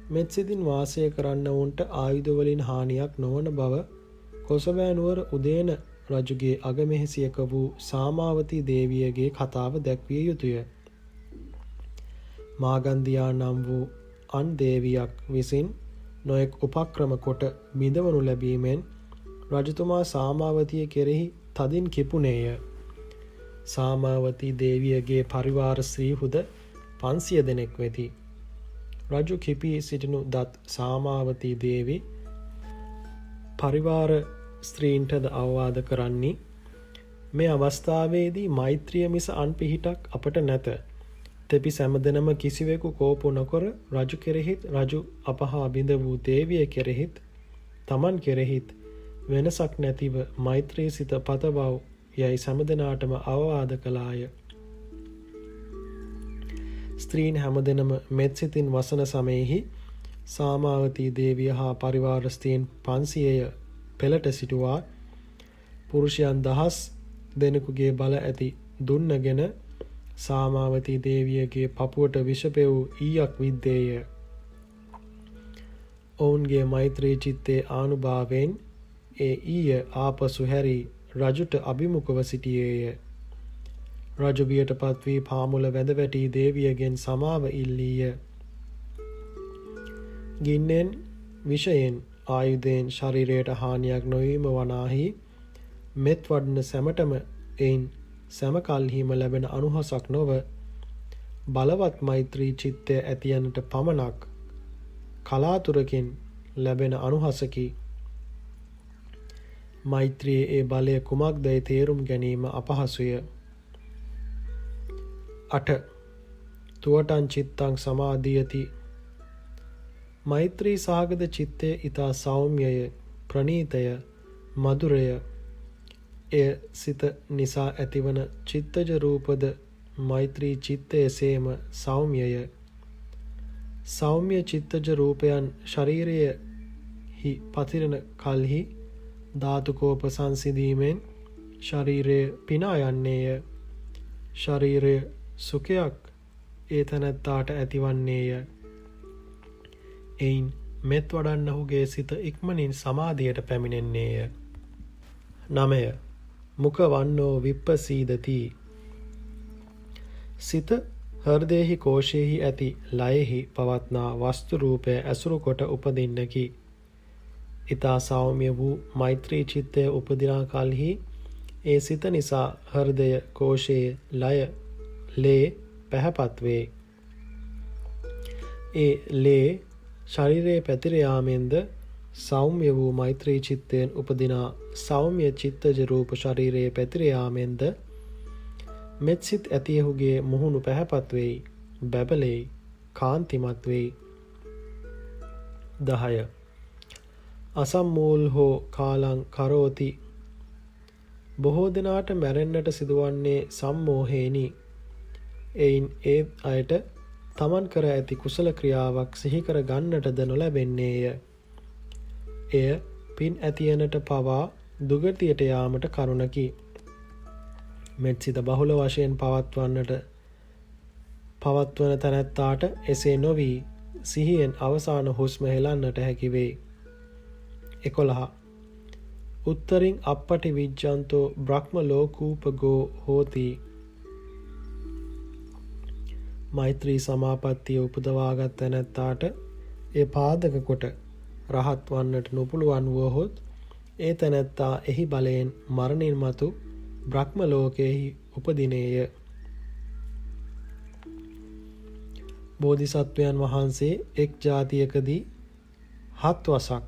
මෙත්සිතින් වාසය කරන්නවුන්ට ආයුධ වලින් හානියක් නොවන බව කොසඹෑ නුවර උදේන රජුගේ අගමෙහෙසියක වූ සාමාවතී දේවියගේ කතාව දැක්විය යුතුය. මාගන්දියා නම් වූ අන් දේවියක් විසින් නොයෙක් උපක්‍රම කොට බිඳවනු ලැබීමෙන් රජතුමා සාමාවතිය කෙරෙහි තදින් කිපුණේය. සාමාවතී දේවියගේ පරිවාර ස්ත්‍රීහුද 500 දෙනෙක් වෙති. රජු කිපී සිටිනු දත් සාමාවතී දේවි පරිවාර ස්ත්‍රීන්ටද අවවාද කරන්නේ මේ අවස්ථාවේදී මෛත්‍රිය මිස අන් පිහිටක් අපට නැත. තෙපි සැමදෙනම කිසිවෙකු කෝපු නොකර රජු කෙරෙහිත් රජු අපහා බිඳ වූ දේවිය කෙරෙහිත් තමන් කෙරෙහිත් වෙනසක් නැතිව මෛත්‍රී සිත පතවව් යයි සැමදෙනාටම අවවාද කළාය. ස්ත්‍රීන් හැමදෙනම මෙත්සිතින් වසන සමයෙහි සාමාවතී දේවිය හා පරිවාර ස්ත්‍රීන් 500ය පෙළට සිටුවා පුරුෂයන් 1000 දෙනෙකුගේ බල ඇති දුන්නගෙන සාමාවතී දේවියගේ පපුවට විෂ පෙවූ ඊයක් විද්දේය. ඔවුන්ගේ මෛත්‍රී චිත්තේ ආනුභාවයෙන් ඒ ඊය ආපසු හැරී රජුට අභිමුඛව සිටියේය. රජු බියටපත් වී පාමුල වැඳ වැටි දේවියගෙන් සමාව ඉල්ලීය. ගින්නෙන් විෂයෙන් ආයුධයෙන් ශරීරයට හානියක් නොවීම වනාහි මෙත් වඩන සැමටම එයින් සැම කල්හිම ලැබෙන අනුහසක් නොව බලවත් මෛත්‍රී චිත්තය ඇතියනට පමණක් කලාතුරකින් ලැබෙන අනුහසකි. මෛත්‍රියේ ඒ බලය කුමක්දයි තේරුම් ගැනීම අපහසුය. 8. තුවටං චිත්තං සමාධියති. මෛත්‍රී සාගත චිත්තය ඊතා සෞම්‍යය, ප්‍රණීතය, මధుරය. එය සිත නිසා ඇතිවන චිත්තජ රූපද මෛත්‍රී චිත්තයසේම සෞම්‍යය. සෞම්‍ය චිත්තජ රූපයන් ශරීරයෙහි පතිරන කල්හි ධාතුකෝප සංසිඳීමෙන් ශරීරය පිනා යන්නේය. ශරීරය සුඛයක් ඒ තැනැත්තාට ඇතිවන්නේය. එයින් මෙත් වඩන්නහුගේ සිත ඉක්මනින් සමාධියට පැමිණෙන්නේය. 9. මුඛ වන්නෝ විප්පසීදති. සිත හෘදයෙහි කෝෂයෙහි ඇති ලයෙහි පවත්නා වස්තු රූපය ඇසුරු කොට උපදින්නකි. ඊතා සෞම්‍ය වූ මෛත්‍රී චිත්තය උපදිනා කලෙහි ඒ සිත නිසා හෘදය කෝෂයේ ලය ලේ පැහැපත් වේ. ඒ ලේ ශරීරයේ පැතිර යාමෙන්ද සෞම්‍ය වූ මෛත්‍රී චිත්තයෙන් උපදිනා සෞම්‍ය චිත්තජ රූප ශරීරයේ පැතිර යාමෙන්ද මෙත්සිත ඇතියහුගේ මුහුණු පැහැපත් වෙයි, බැබලෙයි, කාන්තිමත් වෙයි. 10. අසම්මූල් හෝ කාලං කරෝති. බොහෝ දෙනාට මැරෙන්නට සිදුවන්නේ සම්මෝහේනි. එයින් ඒ අයට තමන් කර ඇති කුසල ක්‍රියාවක් සිහි කර ගන්නටද නොලැබෙන්නේය. එය පින් ඇතියනට පවා දුගතියට යාමට කරුණකි. මෙත්සිත බහුල වශයෙන් පවත්වන තැනැත්තාට එසේ නොවී සිහියෙන් අවසාන හුස්ම හෙලන්නට හැකි වේ. 11. උත්තරින් අපපටි විජ්ජන්තෝ බ්‍රහ්ම ලෝකූපගෝ හෝති. මෛත්‍රී සමාපත්තිය උපදවාගත් තැනැත්තාට ඒ පාදක කොට රහත් වන්නට නොපුළුවන් වුවහොත් ඒ තැනැත්තා එහි බලයෙන් මරණින් මතු බ්‍රහ්ම ලෝකයෙහි උපදිනේය. බෝධිසත්වයන් වහන්සේ එක් ජාතියකදී 7 වසක්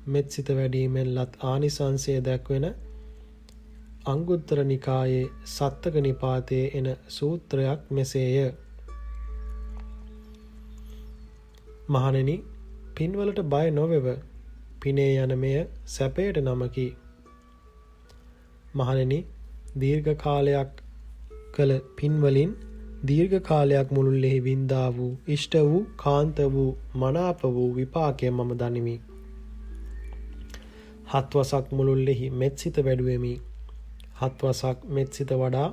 මෙත් සිත වැඩීමෙන් ලත් ආනිසංසය දැක්වෙන අංගුත්තර නිකායේ සත්තක නිපාතයේ එන සූත්‍රයක් මෙසේය. මහණෙනි, පින්වලට බය නොවෙව. පිනේ යන මෙය සැපයට නමකි. මහණෙනි, දීර්ඝ කාලයක් කළ පින්වලින් දීර්ඝ කාලයක් මුළුල්ලෙහි වින්දා වූ ඉෂ්ට වූ කාන්ත වූ මනාප වූ විපාකය මම දනිමි. 7 වසක් මුළුල්ලෙහි මෙත්සිත වැඩුවෙමි. 7 වසක් මෙත්සිත වඩා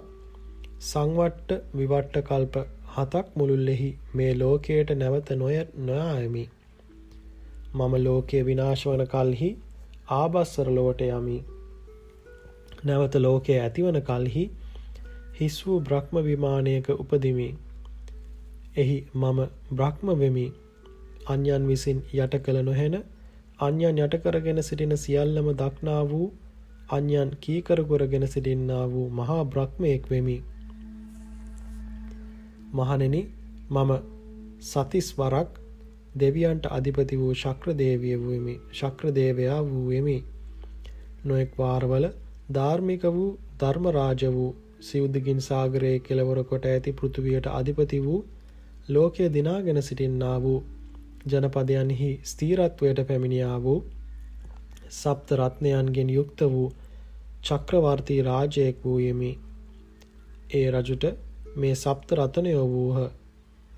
සංවට්ට විවට්ට කල්ප 7ක් මුළුල්ලෙහි මේ ලෝකයට නැවත නොයායමි. මම ලෝකයේ විනාශ වන කල්හි ආභස්සර ලොවට යමි. නැවත ලෝකයේ ඇතිවන කල්හි හිස් වූ බ්‍රහ්ම විමානයක උපදිමි. එහි මම බ්‍රහ්ම වෙමි. අන්‍යයන් විසින් යට කළ නොහැන, අන්‍යයන් යට කරගෙන සිටින සියල්ලම දක්නා වූ, අන්‍යයන් කීකරු කරගෙන සිටින්නා වූ මහා බ්‍රහ්මයෙක් වෙමි. මහණෙනි, මම සතිස් වරක් දෙවියන්ට අධිපති වූ ශක්‍රදේවයා වූවෙමි. නොඑක් වාරවල ධාර්මික වූ ධර්මරාජ වූ සිව්දිගින් සාගරයේ කෙළවර කොට ඇති පෘථුවියට අධිපති වූ ලෝකය දිනාගෙන සිටින්නා වූ ජනපදයන්හි ස්ථීරත්වයට පැමිණියා වූ සප්ත රත්නයන්ගෙන් යුක්ත වූ චක්‍රවර්ති රාජයෙක් වූයෙමි. ඒ රජුට මේ සප්ත රත්නයෝ වූහ.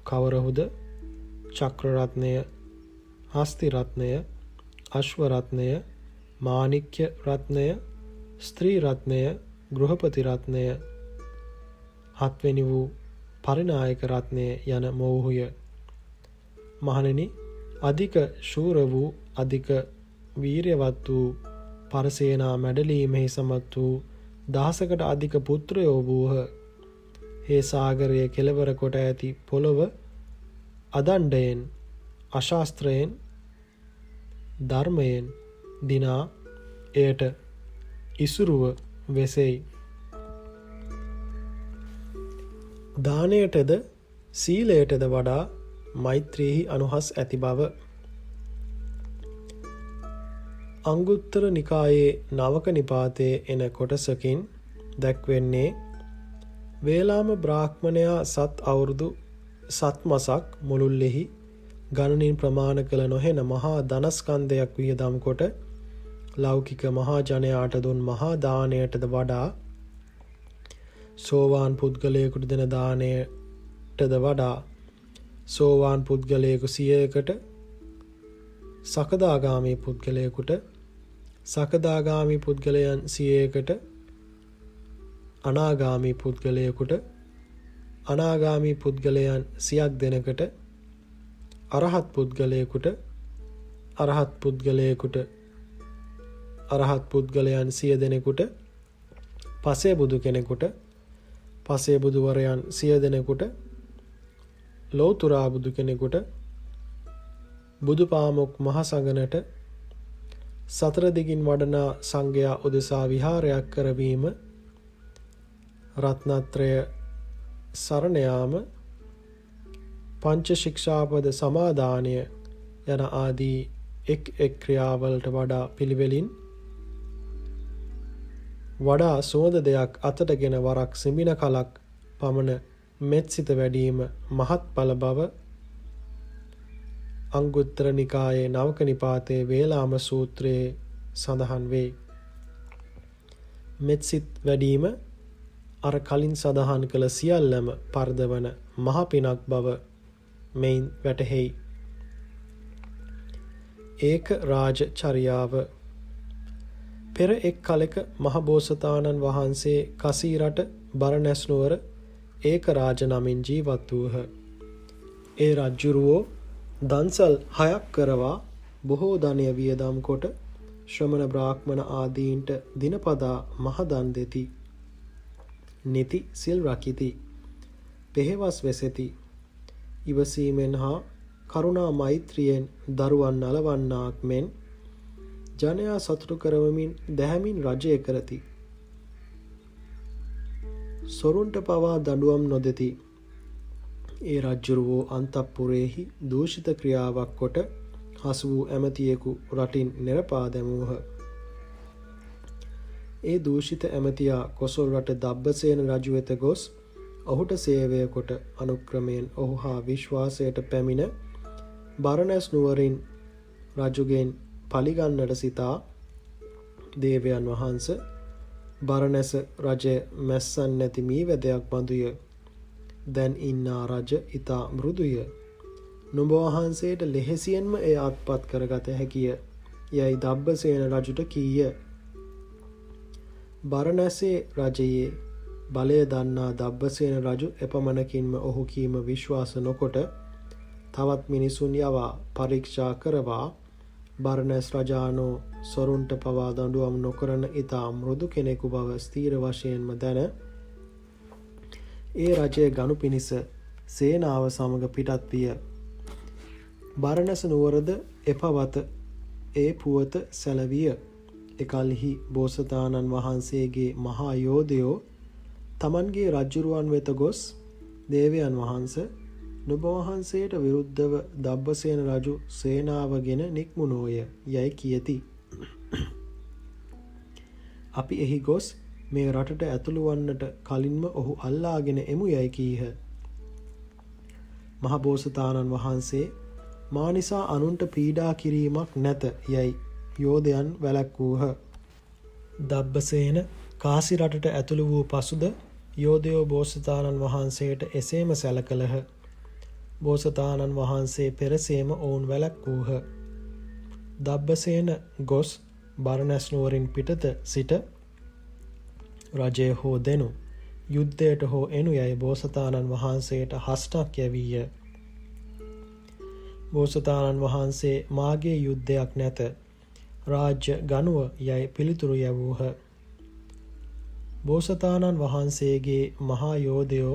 කවරහුද? චක්‍ර රත්නය, හස්ති රත්නය, අශ්ව රත්නය, මාණික්‍ය රත්නය, ස්ත්‍රී රත්නය, ගෘහපති රත්නය, 7 වෙනි වූ පරිනායක රත්නය යන මොවුහුය. මහණෙනි, අධික ශූර වූ, අධික වීර්යවත් වූ, පරසේනා මැඩලීමෙහි සමත් වූ 1000කට අධික පුත්‍රයෝ වූහ. ඒ සාගරයේ කෙළවර කොට ඇති පොළොව අදණ්ඩයෙන්, අශාස්ත්‍රයෙන්, ධර්මයෙන් දිනා එයට ඉසුරුව වෙසෙයි. දානයටද සීලයටද වඩා මෛත්‍රියෙහි අනුහස් ඇති බව. අංගුත්තර නිකායේ නවක නිපාතයේ එන කොටසකින් දැක්වෙන්නේ වේලාම බ්‍රාහ්මණයා සත් අවුරුදු 7 මසක් මුළුල්ලෙහි ගණනින් ප්‍රමාණ කළ නොහෙන මහා ධනස්කන්ධයක් වියදම් කොට ලෞකික මහා ජනයාට දුන් මහා දානයටද වඩා, සෝවාන් පුද්ගලයෙකුට දෙන දානයටද වඩා, සෝවාන් පුද්ගලයෙකු 100කට, සකදාගාමී පුද්ගලයෙකුට, සකදාගාමී පුද්ගලයන් 100කට, අනාගාමී පුද්ගලයෙකුට, අනාගාමී පුද්ගලයන් 100ක් දෙනකට, අරහත් පුද්ගලයෙකුට, අරහත් පුද්ගලයෙකුට, අරහත් පුද්ගලයන් 100 දෙනෙකුට, පසේ බුදු කෙනෙකුට, පසේ බුදුවරයන් 100 දෙනෙකුට, ලෝතුරා බුදු කෙනෙකුට, බුදුපාමොක් මහ සඟනට, සතර දිගින් වඩනා සංඝයා උදෙසා විහාරයක් කරවීම, රත්නත්‍රය සරණ යාම, පංච ශික්ෂාපද සමාදානය යන ආදී එක් ක්‍රියාවලට වඩා පිළිවෙලින් වඩා සෝද දෙයක් අතටගෙන වරක් සිඹින කලක් පමණ මෙත්සිත වැඩීම මහත්ඵල බව අංගුත්තර නිකායේ නවක නිපාතයේ වේලාම සූත්‍රයේ සඳහන් වේ. මෙත්සිත වැඩීම අර කලින් සඳහන් කළ සියල්ලම පර්ධවන මහ පිනක් බව මෙයින් වැටහෙයි. ඒක රාජ චර්යාව. පෙර එක් කලෙක මහබෝසතාණන් වහන්සේ කසීරට බරණැස් නුවර ඒක රාජ නමින් ජීවත් වූහ. ඒ රජ්ජුරුවෝ දන්සල් 6ක් කරවා බොහෝ ධනය වියදම් කොට ශ්‍රමණ බ්‍රාහ්මණ ආදීන්ට දිනපතා මහ දන් දෙති. නිති සිල් රකිති. පෙහෙවස් වෙසෙති. ඉවසීමෙන් හා කරුණා මෛත්‍රියෙන් දරුවන් නලවන්නාක් මෙන් ජනයා සතුටු කරවමින් දැහැමින් රජය කරති. සොරුන්ට පවා දඬුවම් නොදෙති. ඒ රජ්ජුරුවෝ අන්තපුරයෙහි දූෂිත ක්‍රියාවක් කොට හසු වූ ඇමතියෙකු රටින් නෙරපා දැමූහ. ඒ දූෂිත ඇමතියා කොසොල් රට දබ්බසේන රජු වෙත ගොස් ඔහුට සේවය කොට අනුක්‍රමයෙන් ඔහු හා විශ්වාසයට පැමිණ බරණැස් නුවරින් රජුගෙන් පලිගන්නට සිතා දේවයන් වහන්ස බරණැස රජය මැස්සන් නැති මීවැදයක් බඳුය. දැන් ඉන්නා රජ ඉතා මෘදුය. නුඹ වහන්සේට ලෙහෙසියෙන්ම එය අත්පත් කරගත හැකිය යයි දබ්බසේන රජුට කීය. බරණැසේ රජයේ බලය දන්නා දබ්බසේන රජු එපමණකින්ම ඔහු කීම විශ්වාස නොකොට තවත් මිනිසුන් යවා පරීක්ෂා කරවා බරණැස් රජානෝ සොරුන්ට පවා දඬුවම් නොකරන ඉතා මෘදු කෙනෙකු බව ස්ථීර වශයෙන්ම දැන ඒ රජය ගනු පිණිස සේනාව සමග පිටත් විය. බරණැස නුවරද එපවත ඒ පුවත සැලවිය. එකල්හි බෝසතාණන් වහන්සේගේ මහා යෝධයෝ තමන්ගේ රජ්ජුරුවන් වෙත ගොස් දේවයන් වහන්ස නුඹ වහන්සේට විරුද්ධව දබ්බසේන රජු සේනාවගෙන නික්මුණෝය යයි කියති. අපි එහි ගොස් මේ රටට ඇතුළු වන්නට කලින්ම ඔහු අල්ලාගෙන එමු යයි කීහ. මහ බෝසතාණන් වහන්සේ මා නිසා අනුන්ට පීඩා කිරීමක් නැත යයි යෝධයන් වැළැක්වූහ. දබ්බසේන කාසි රටට ඇතුළු වූ පසුද යෝධයෝ බෝසතාණන් වහන්සේට එසේම සැලකලහ. බෝසතාණන් වහන්සේ පෙරසේම ඔවුන් වැළැක්වූහ. දබ්බසේන ගොස් බරණැස් නුවරින් පිටත සිට රජය හෝ දෙනු යුද්ධයට හෝ එනු යයි බෝසතාණන් වහන්සේට හස්නක් යැවීය. බෝසතාණන් වහන්සේ මාගේ යුද්ධයක් නැත රාජ්‍ය ගනුව යයි පිළිතුරු යැවූහ. බෝසතාණන් වහන්සේගේ මහා යෝධයෝ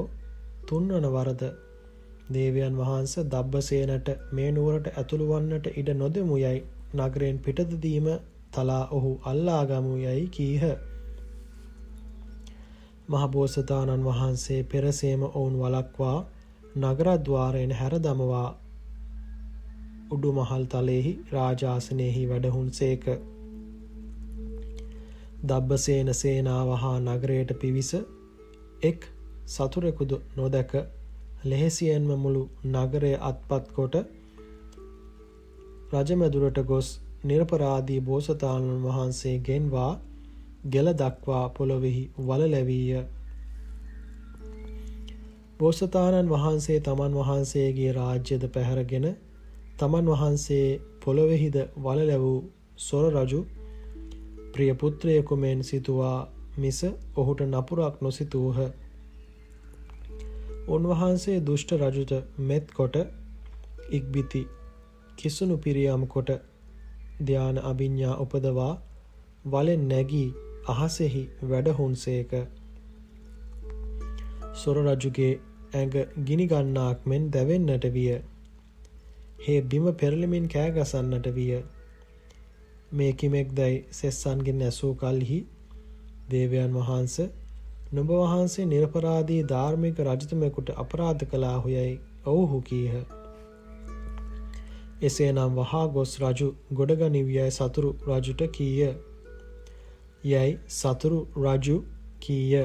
තුන්වන වරද දේවයන් වහන්ස දබ්බසේනට මේ නුවරට ඇතුළු වන්නට ඉඩ නොදෙමු යයි නගරයෙන් පිටතදීම තලා ඔහු අල්ලාගමු යයි කීහ. මහ බෝසතාණන් වහන්සේ පෙරසේම ඔවුන් වළක්වා නගරද්වාරයෙන් හැර දමවා උඩුමහල් තලයෙහි රාජාසනයෙහි වැඩහුන්සේක. දබ්බසේන සේනාව හා නගරයට පිවිස එක් සතුරෙකුදු නොදැක ලෙහෙසියෙන්ම මුළු නගරය අත්පත් කොට රජමැදුරට ගොස් නිරපරාධී බෝසතාණන් වහන්සේ ගෙන්වා ගෙල දක්වා පොළොවෙහි වලලැවීය. බෝසතාණන් වහන්සේ තමන් වහන්සේගේ රාජ්‍යද පැහැරගෙන තමන් වහන්සේ පොළොවෙහිද වලලැවූ සොර රජු ප්‍රිය පුත්‍රයෙකු මෙන් සිතුවා මිස ඔහුට නපුරක් නොසිතූහ. උන්වහන්සේ දුෂ්ට රජුට මෙත් කොට ඉක්බිති කිසුණු පිරියම් කොට ධ්‍යාන අභිඥා උපදවා වලෙන් නැගී අහසෙහි වැඩහුන්සේක. සොර රජුගේ ඇඟ ගිනි ගන්නාක් මෙන් දැවෙන්නට විය. හේ බිම පෙරළමින් කෑගසන්නට විය. මේ කිමෙක්දැයි සෙස්සන්ගෙන් ඇසූ කල්හි දේවයන් වහන්ස නුඹ වහන්සේ නිරපරාධී ධාර්මික රජතුමෙකුට අපරාධ කළාහු යයි ඔවුහු කීහ. එසේනම් වහා ගොස් රජු ගොඩගනිව් යයි සතුරු රජුට කීය. යයි සතුරු රජු කීය.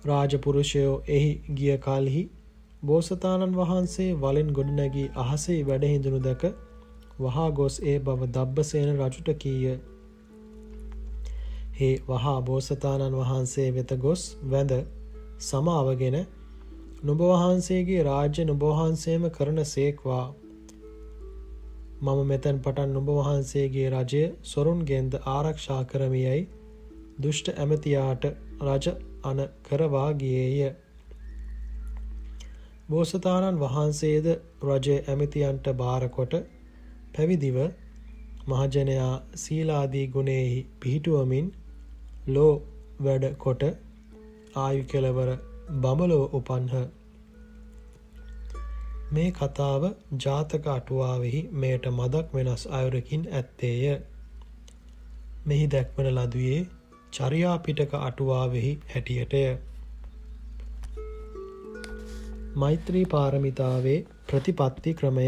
රාජපුරුෂයෝ එහි ගිය කල්හි බෝසතාණන් වහන්සේ වලෙන් ගොඩනැගී අහසේ වැඩහිඳුණු දැක වහා ගොස් ඒ බව දබ්බසේන රජුට කීය. හේ වහා බෝසතාණන් වහන්සේ වෙත ගොස් වැඳ සමාවගෙන නුඹ වහන්සේගේ රාජ්‍ය නුඹ වහන්සේම කරන සේක්වා. මම මෙතැන් පටන් නුඹ වහන්සේගේ රජය සොරුන්ගෙන්ද ආරක්ෂා කරමියයි දුෂ්ට ඇමතියාට රජ අන කරවා ගියේය. බෝසතාණන් වහන්සේද රජය ඇමතියන්ට භාරකොට පැවිදිව මහජනයා සීලාදී ගුණයෙහි පිහිටුවමින් ලෝ වැඩ කොට ආයු කෙලවර බඹලොව උපන්හ. මේ කතාව ජාතක අටුවාවෙහි මෙයට මදක් වෙනස් අයුරකින් ඇත්තේය. මෙහි දැක්වන ලදුවේ චර්යා පිටක අටුවාවෙහි හැටියටය. මෛත්‍රී පාරමිතාවේ ප්‍රතිපත්ති ක්‍රමය.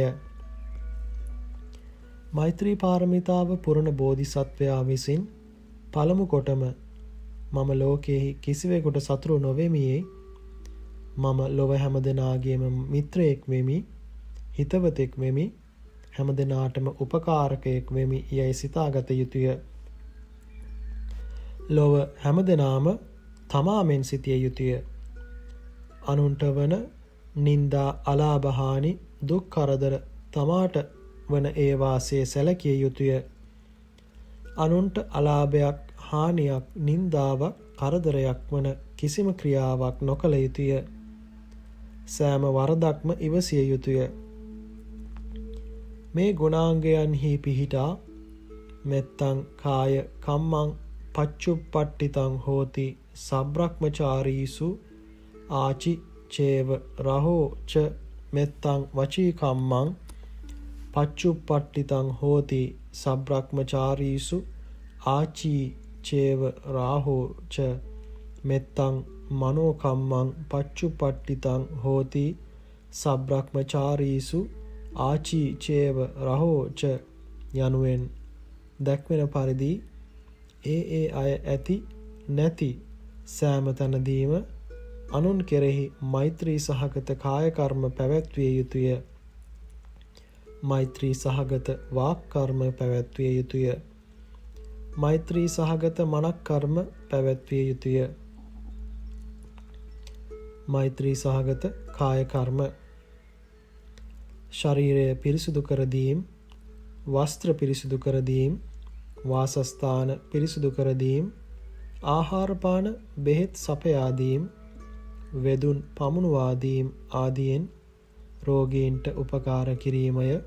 මෛත්‍රී පාරමිතාව පුරණ බෝධිසත්වයා විසින් පළමු කොටම මම ලෝකයෙහි කිසිවෙකුට සතුරු නොවෙමියේ මම ලොව හැම දෙනාගේම මිත්‍රයෙක් වෙමි, හිතවතෙක් වෙමි, හැම දෙනාටම උපකාරකයෙක් වෙමි යයි සිතාගත යුතුය. ලොව හැම දෙනාම තමාමෙන් සිටිය යුතුය. අනුන්ට වන නින්දා අලාභහානි දුක් කරදර තමාට වන ඒ වාසේ සැලකිය යුතුය. අනුන්ට අලාභයක් හානියක් නින්දාවක් කරදරයක් වන කිසිම ක්‍රියාවක් නොකළ යුතුය. සෑම වරදක්ම ඉවසිය යුතුය. මේ ගුණාංගයන්හි පිහිටා මෙත්තං කාය කම්මං පච්චුප්පට්ඨිතං හෝති සබ්‍රක්‍මචාරීසු ආචි චේව රහෝ ච මෙත්තං වචී කම්මං පච්චුප්පට්ඨිතං හෝති සබ්‍රක්‍මචාරීසු ආචී චේව රාහෝ ච මෙත්තං මනෝ කම්මං පච්චුපට්ඨිතං හෝති සබ්‍රක්‍මචාරීසු ආචී චේව රහෝ ච යනුවෙන් දැක්වෙන පරිදි ඒ අය ඇති නැති සෑම තැනදීම අනුන් කෙරෙහි මෛත්‍රී සහගත කාය කර්ම පැවැත්විය යුතුය. මෛත්‍රී සහගත වාක් කර්ම පැවැත්විය යුතුය. මෛත්‍රී සහගත මනක් කර්ම පැවැත්විය යුතුය. මෛත්‍රී සහගත කාය කර්ම ශරීරය පිරිසුදු කර දීම, වස්ත්‍ර පිරිසුදු කර දීම, වාසස්ථාන පිරිසුදු කර දීම, ආහාර පාන බෙහෙත් සපයා දීම, වෙදුන් පමුණුවා දීම ආදියෙන් රෝගීන්ට උපකාර කිරීමය.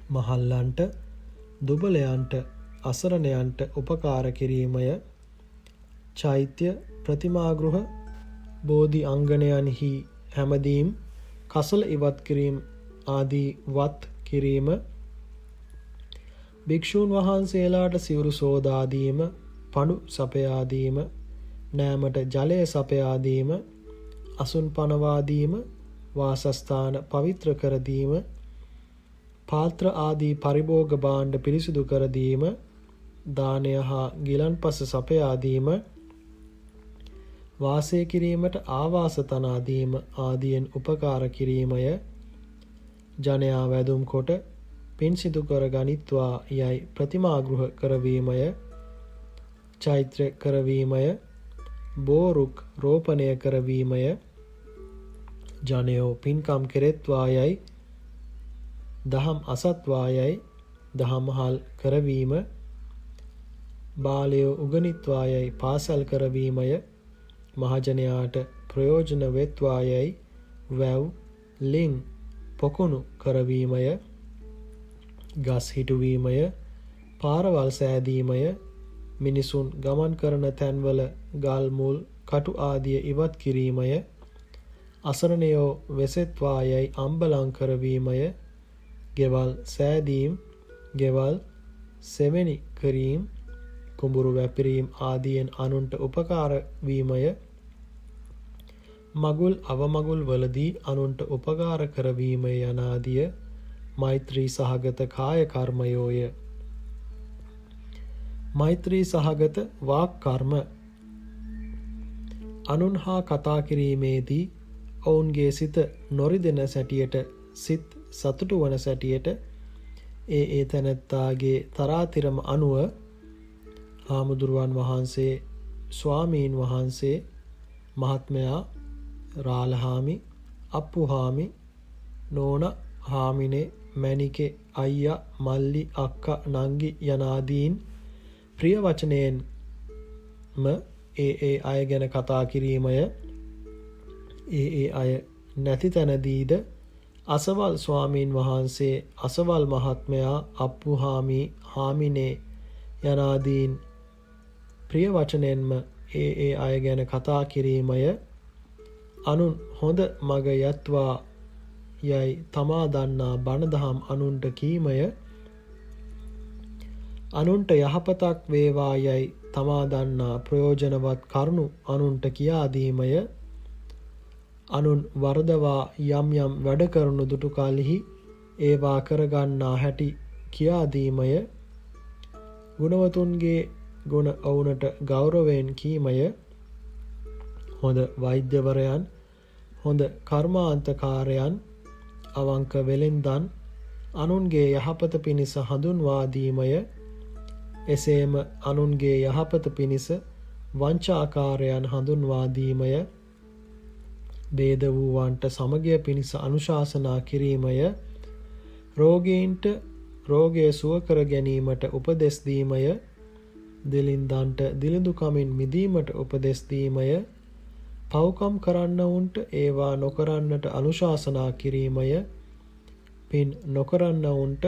මහල්ලන්ට, දුබලයන්ට, අසරණයන්ට උපකාර කිරීමය. චෛත්‍ය, ප්‍රතිමාගෘහ, බෝධි අංගණයන්හි හැමදීම් කසල ඉවත් කිරීම ආදී වත් කිරීම, භික්ෂූන් වහන්සේලාට සිවුරු සෝදා දීම, පඬු සපයා දීම, නෑමට ජලය සපයා දීම, අසුන් පනවා දීම, වාසස්ථාන පවිත්‍ර කර දීම, පාත්‍ර ආදී පරිභෝග භාණ්ඩ පිරිසිදු කර දීම, දානය හා ගිලන්පස සපයා දීම, වාසය කිරීමට ආවාස තනා දීම ආදියෙන් උපකාර කිරීමය. ජනයා වැදුම් කොට පින් සිදු කර ගනිත්වා යයි ප්‍රතිමාගෘහ කරවීමය. චෛත්‍ය කරවීමය. බෝරුක් රෝපණය කරවීමය. ජනයෝ පින්කම් කෙරෙත්වා යයි දහම් අසත්වා යයි දහම්හල් කරවීම. බාලයෝ උගනිත්වා යයි පාසල් කරවීමය. මහජනයාට ප්‍රයෝජන වෙත්වා යයි වැව් ලිං පොකුණු කරවීමය. ගස් හිටුවීමය. පාරවල් සෑදීමය. මිනිසුන් ගමන් කරන තැන්වල ගල් මුල් කටු ආදිය ඉවත් කිරීමය. අසරණයෝ වෙසෙත්වා යයි අම්බලං කරවීමය. ගෙවල් සෑදීම්, ගෙවල් සෙවෙනි කිරීම, කුඹුරු වැපිරීම් ආදියෙන් අනුන්ට උපකාර වීමය. මගුල් අවමගුල් වලදී අනුන්ට උපකාර කරවීම යනාදිය මෛත්‍රී සහගත කාය කර්මයෝය. මෛත්‍රී සහගත වාක් කර්ම අනුන් හා කතා කිරීමේදී ඔවුන්ගේ සිත නොරිදෙන සැටියට, සිත් සතුටු වන සැටියට ඒ තැනැත්තාගේ තරාතිරම අනුව හාමුදුරුවන් වහන්සේ, ස්වාමීන් වහන්සේ, මහත්මයා, රාලහාමි, අප්පුහාමි, නෝන හාමිනේ, මැණිකේ, අයියා, මල්ලි, අක්කා, නංගි යනාදීන් ප්‍රිය වචනයෙන්ම ඒ අය ගැන කතා කිරීමය. ඒ අය නැති තැනදීද අසවල් ස්වාමීන් වහන්සේ, අසවල් මහත්මයා, අප්පුහාමි, හාමිනේ යනාදීන් ප්‍රිය වචනයෙන්ම ඒ අය ගැන කතා කිරීමය. අනුන් හොඳ මග යත්වා යයි තමා දන්නා බණ දහම් අනුන්ට කීමය. අනුන්ට යහපතක් වේවා යයි තමා දන්නා ප්‍රයෝජනවත් කරුණු අනුන්ට කියා දීමය. අනුන් වරදවා යම් යම් වැඩ කරනු දුටු කලෙහි ඒවා කරගන්නා හැටි කියා දීමය. ගුණවතුන්ගේ ගුණ ඔවුනට ගෞරවයෙන් කීමය. හොඳ වෛද්‍යවරයන්, හොඳ කර්මාන්තකාරයන්, අවංක වෙළෙන්දන් අනුන්ගේ යහපත පිණිස හඳුන්වා දීමය. එසේම අනුන්ගේ යහපත පිණිස වංචාකාරයන් හඳුන්වා දීමය. ભેද වූවන්ට සමගිය පිණිස අනුශාසනා කිරීමය. රෝගීන්ට රෝගය සුව කර ගැනීමට උපදෙස් දීමය. දිලින්දන්ට දිලිඳුකමින් මිදීමට උපදෙස් දීමය. පව්කම් කරන්නවුන්ට ඒවා නොකරන්නට අනුශාසනා කිරීමය. පින් නොකරන්නවුන්ට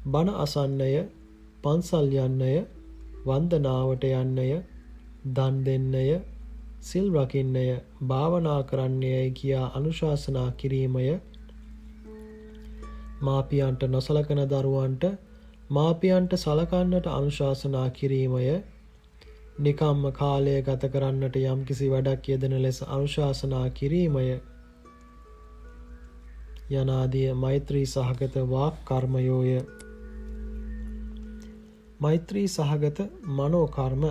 බණ අසන්නය, පන්සල් යන්නය, වන්දනාවට යන්නය, දන් දෙන්නය, සිල් රකින්නය, භාවනා කරන්නයයි කියා අනුශාසනා කිරීමය. මාපියන්ට නොසලකන දරුවන්ට මාපියන්ට සලකන්නට අනුශාසනා කිරීමය. නිකම්ම කාලය ගත කරන්නට යම්කිසි වැඩක් යෙදෙන ලෙස අනුශාසනා කිරීමය. යනාදිය මෛත්‍රී සහගත වාක් කර්මයෝය. මෛත්‍රී සහගත මනෝ කර්ම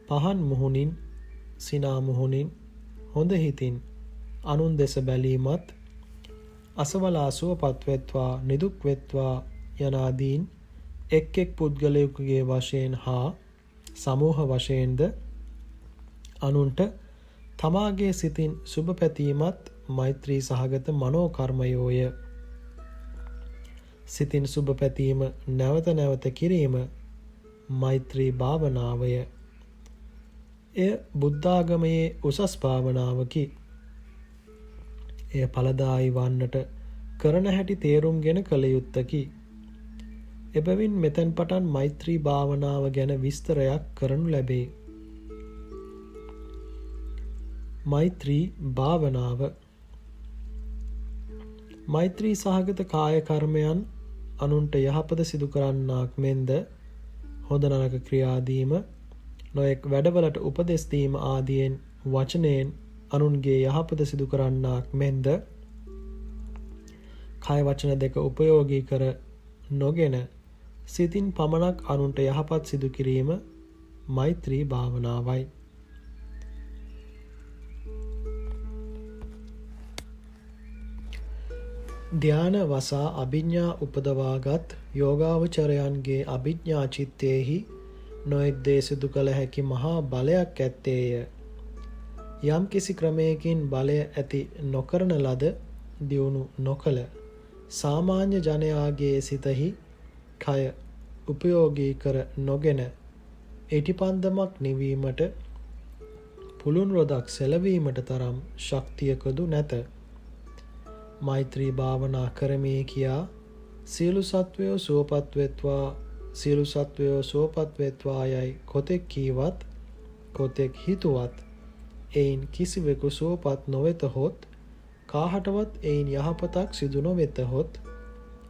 පහන් මුහුණින්, සිනා මුහුණින්, හොඳ හිතින් අනුන් දෙස බැලීමත්, අසවලා සුවපත් වෙත්වා, නිදුක් වෙත්වා යනාදීන් එක් එක් පුද්ගලයෙකුගේ වශයෙන් හා සමූහ වශයෙන්ද අනුන්ට තමාගේ සිතින් සුබ පැතීමත් මෛත්‍රී සහගත මනෝ කර්මයෝය. සිතින් සුබ පැතීම නැවත නැවත කිරීම මෛත්‍රී භාවනාවය. එය බුද්ධාගමයේ උසස් භාවනාවකි. එය ඵලදායී වන්නට කරන හැටි තේරුම්ගෙන කළ යුත්තකි. එබැවින් මෙතැන් පටන් මෛත්‍රී භාවනාව ගැන විස්තරයක් කරනු ලැබේ. මෛත්‍රී භාවනාව. මෛත්‍රී සහගත කාය කර්මයන් අනුන්ට යහපත සිදු කරන්නාක් මෙන්ද හොඳ නරක ක්‍රියාදීම, නොයෙක් වැඩවලට උපදෙස් දීම ආදියෙන් වචනයෙන් අනුන්ගේ යහපත සිදු කරන්නාක් මෙන්ද කය වචන දෙක උපයෝගී කර නොගෙන සිතින් පමණක් අනුන්ට යහපත් සිදු කිරීම මෛත්‍රී භාවනාවයි. ධ්‍යාන වසා අභිඥා උපදවාගත් යෝගාවචරයන්ගේ අභිඥා චිත්තයෙහි නොයෙක් දේ සිදු කළ හැකි මහා බලයක් ඇත්තේය. යම් කිසි ක්‍රමයකින් බලය ඇති නොකරන ලද, දියුණු නොකළ සාමාන්‍ය ජනයාගේ සිතෙහි කය උපයෝගී කර නොගෙන ඉටිපන්දමක් නිවීමට, පුළුන් රොදක් සෙලවීමට තරම් ශක්තියකදු නැත. මෛත්‍රී භාවනා කරමේ කියා සියලු සත්වයෝ සුවපත් වෙත්වා, සියලු සත්වයෝ සුවපත් වෙත්වා යයි කොතෙක් කීවත්, කොතෙක් හිතුවත් එයින් කිසිවෙකු සුවපත් නොවෙතහොත්, කාහටවත් එයින් යහපතක් සිදු නොවෙතහොත්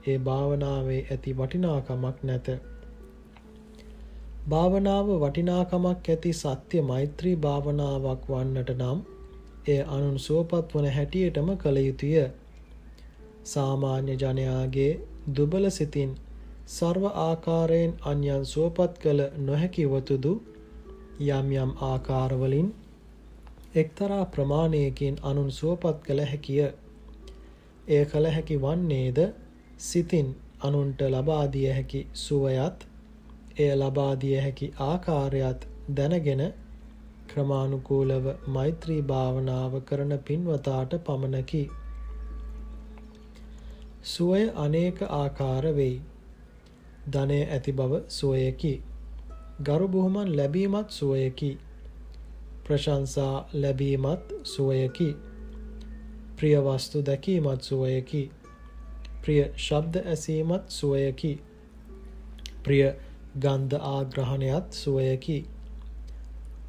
ඒ භාවනාවේ ඇති වටිනාකමක් නැත. භාවනාව වටිනාකමක් ඇති සත්‍ය මෛත්‍රී භාවනාවක් වන්නට නම් එය අනුන් සුවපත් වන හැටියටම කළ යුතුය. සාමාන්‍ය ජනයාගේ දුබල සිතින් සර්ව ආකාරයෙන් අන්‍යයන් සුවපත් කළ නොහැකිවතුදු යම් යම් ආකාරවලින් එක්තරා ප්‍රමාණයකින් අනුන් සුවපත් කළ හැකිය. එය කළ හැකි වන්නේද සිතින් අනුන්ට ලබා දිය හැකි සුවයත්, එය ලබා දිය හැකි ආකාරයත් දැනගෙන ක්‍රමානුකූලව මෛත්‍රී භාවනාව කරන පින්වතාට පමණකි. සුවය අනේක ආකාර වෙයි. ධනය ඇති බව සුවයකි. ගරු බුහුමන් ලැබීමත් සුවයකි. ප්‍රශංසා ලැබීමත් සුවයකි. ප්‍රිය වස්තු දැකීමත් සුවයකි. ප්‍රිය ශබ්ද ඇසීමත් සුවයකි. ප්‍රිය ගන්ධ ආග්‍රහණයත් සුවයකි.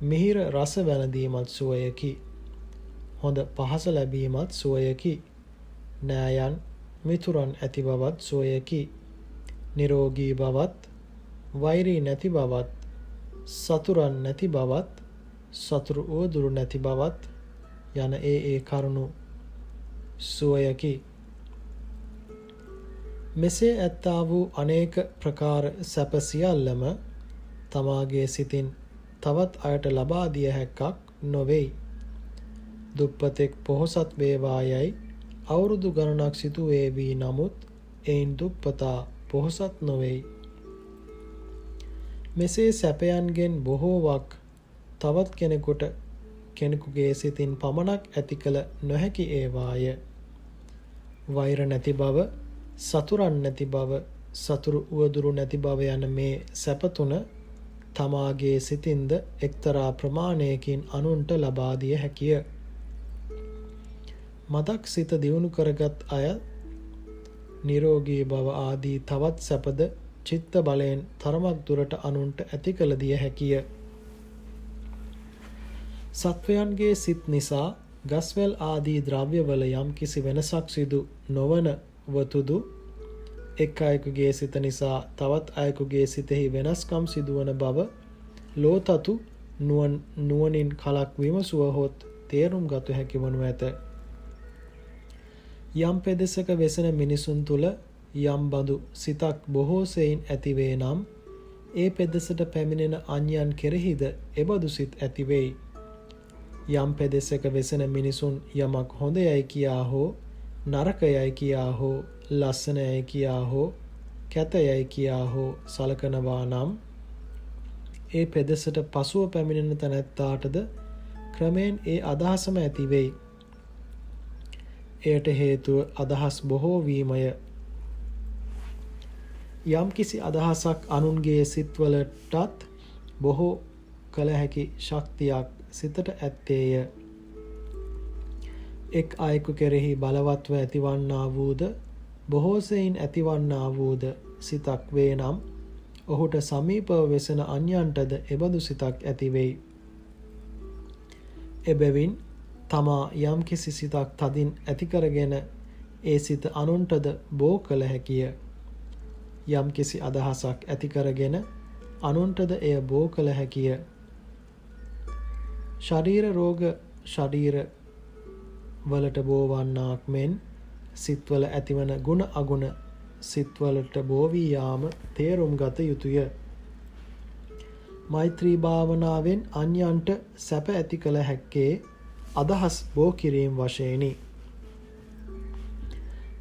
මිහිර රස වැළඳීමත් සුවයකි. හොඳ පහස ලැබීමත් සුවයකි. නෑයන් මිතුරන් ඇති බවත් සුවයකි. නිරෝගී බවත්, වෛරී නැති බවත්, සතුරන් නැති බවත්, සතුරු උවදුරු නැති බවත් යන ඒ කරුණු සුවයකි. මෙසේ ඇත්තා වූ අනේක ප්‍රකාර සැප සියල්ලම තමාගේ සිතින් තවත් අයට ලබා දිය හැක්කක් නොවෙයි. දුප්පතෙක් පොහොසත් වේවා යයි අවුරුදු ගණනක් සිදු වේවි. නමුත් එයින් දුප්පතා පොහොසත් නොවෙයි. මෙසේ සැපයන්ගෙන් බොහෝවක් තවත් කෙනෙකුගේ සිතින් පමණක් ඇති කළ නොහැකි ඒවාය. වෛර නැති බව, සතුරන් නැති බව, සතුරු උවදුරු නැති බව යන මේ සැප තුන තමාගේ සිතින්ද එක්තරා ප්‍රමාණයකින් අනුන්ට ලබා දිය හැකිය. මදක් සිත දියුණු කරගත් අය නිරෝගී බව ආදී තවත් සැපද චිත්ත බලයෙන් තරමක් දුරට අනුන්ට ඇති කළ දිය හැකිය. සත්වයන්ගේ සිත් නිසා ගස්වැල් ආදී ද්‍රව්‍යවල යම් කිසි වෙනසක් සිදු නොවන වතුදු එක් අයෙකුගේ සිත නිසා තවත් අයෙකුගේ සිතෙහි වෙනස්කම් සිදුවන බව ලෝතතු නුවණින් කලක් විමසුවහොත් තේරුම් ගත හැකි වනු ඇත. යම් පෙදෙසක වෙසෙන මිනිසුන් තුළ යම් බඳු සිතක් බොහෝ සෙයින් ඇතිවේ නම් ඒ පෙදෙසට පැමිණෙන අන්‍යයන් කෙරෙහිද එබඳු සිත් ඇතිවෙයි. යම් පෙදෙසක වෙසෙන මිනිසුන් යමක් හොඳ යයි කියා හෝ නරක යයි කියා හෝ ලස්සන යයි කියා හෝ කැත යයි කියා හෝ සලකනවා නම් ඒ පෙදෙසට පසුව පැමිණෙන තැනැත්තාටද ක්‍රමයෙන් ඒ අදහසම ඇති වෙයි. එයට හේතුව අදහස් බොහෝ වීමය. යම් කිසි අදහසක් අනුන්ගේ සිත්වලටත් බොහෝ කළ හැකි ශක්තියක් සිතට ඇත්තේය. එක් අයෙකු කෙරෙහි බලවත්ව ඇතිවන්නා වූද බොහෝ සෙයින් ඇතිවන්නා වූද සිතක් වේ නම් ඔහුට සමීපව වෙසෙන අන්‍යයන්ටද එබඳු සිතක් ඇති වෙයි. එබැවින් තමා යම් කිසි සිතක් තදින් ඇති කරගෙන ඒ සිත අනුන්ටද බෝ කළ හැකිය. යම් කිසි අදහසක් ඇති කරගෙන අනුන්ටද එය බෝ කළ හැකිය. ශරීර රෝග ශරීර වලට බෝවන්නාක් මෙන් සිත්වල ඇතිවන ගුණ අගුණ සිත්වලට බෝවී යාම තේරුම් ගත යුතුය. මෛත්‍රී භාවනාවෙන් අන්‍යයන්ට සැප ඇති කළ හැක්කේ අදහස් බෝ කිරීම වශයෙනි.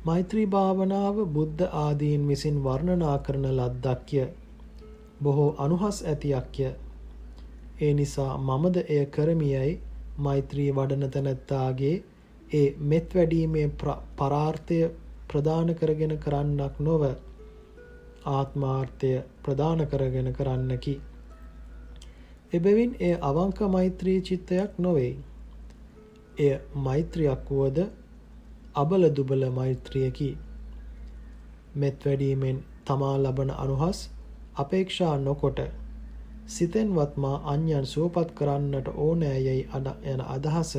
මෛත්‍රී භාවනාව බුද්ධ ආදීන් විසින් වර්ණනා කරන ලද්දක්ය. බොහෝ අනුහස් ඇතියක්ය. ඒ නිසා මමද එය කරමියයි මෛත්‍රී වඩන තැනැත්තාගේ ඒ මෙත් වැඩීමේ පරාර්ථය ප්‍රදාන කරගෙන කරන්නක් නොව ආත්මාර්ථය ප්‍රදාන කරගෙන කරන්නකි. එබැවින් එය අවංක මෛත්‍රී චිත්තයක් නොවේ. එය මෛත්‍රියක් වුවද අබල දුබල මෛත්‍රියකි. මෙත් වැඩීමෙන් තමා ලබන අනුහස් අපේක්ෂා නොකොට සිතෙන්වත් මා අන්‍යයන් සුවපත් කරන්නට ඕනෑ යයි යන අදහස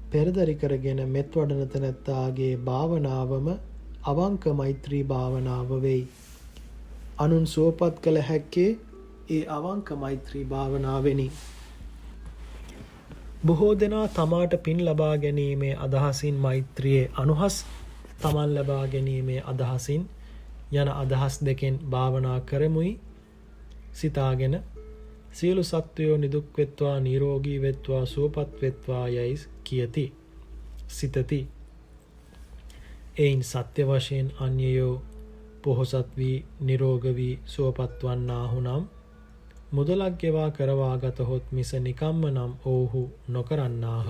පෙරදරි කරගෙන මෙත් වඩන තැනැත්තාගේ භාවනාවම අවංක මෛත්‍රී භාවනාව වෙයි. අනුන් සුවපත් කළ හැක්කේ ඒ අවංක මෛත්‍රී භාවනාවෙනි. බොහෝ දෙනා තමාට පින් ලබා ගැනීමේ අදහසින් මෛත්‍රියේ අනුහස් තමන් ලබා ගැනීමේ අදහසින් යන අදහස් දෙකෙන් භාවනා කරමුයි සිතාගෙන සියලු සත්වයෝ නිදුක් වෙත්වා නිරෝගී වෙත්වා සුවපත් වෙත්වා යයි කියති සිතති. එයින් සත්‍ය වශයෙන් අන්‍යයෝ පොහොසත් වී නිරෝග වී සුවපත් වන්නාහු නම් මුදලක් ගෙවා කරවා ගතහොත් මිස නිකම්ම නම් ඔවුහු නොකරන්නාහ.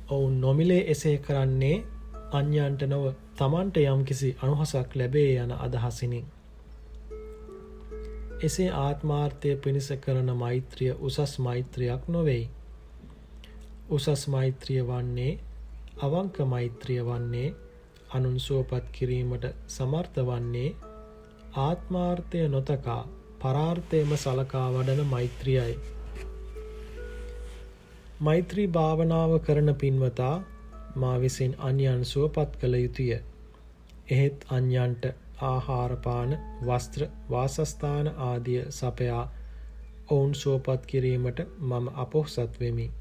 ඔවුන් නොමිලේ එසේ කරන්නේ අන්‍යයන්ට නොව තමන්ට යම්කිසි අනුහසක් ලැබේ යන අදහසිනි. එසේ ආත්මාර්ථය පිණිස කරන මෛත්‍රිය උසස් මෛත්‍රියක් නොවෙයි. උසස් මෛත්‍රිය වන්නේ අවංක මෛත්‍රිය වන්නේ අනුන් සුවපත් කිරීමට සමර්ථ වන්නේ ආත්මාර්ථය නොතකා පරාර්ථයම සලකා වඩන මෛත්‍රියයි. මෛත්‍රී භාවනාව කරන පින්වතා මා විසින් අන්‍යයන් සුවපත් කළ යුතුය. එහෙත් අන්‍යයන්ට ආහාර පාන, වස්ත්‍ර, වාසස්ථාන ආදිය සපයා ඔවුන් සුවපත් කිරීමට මම අපොහසත් වෙමි.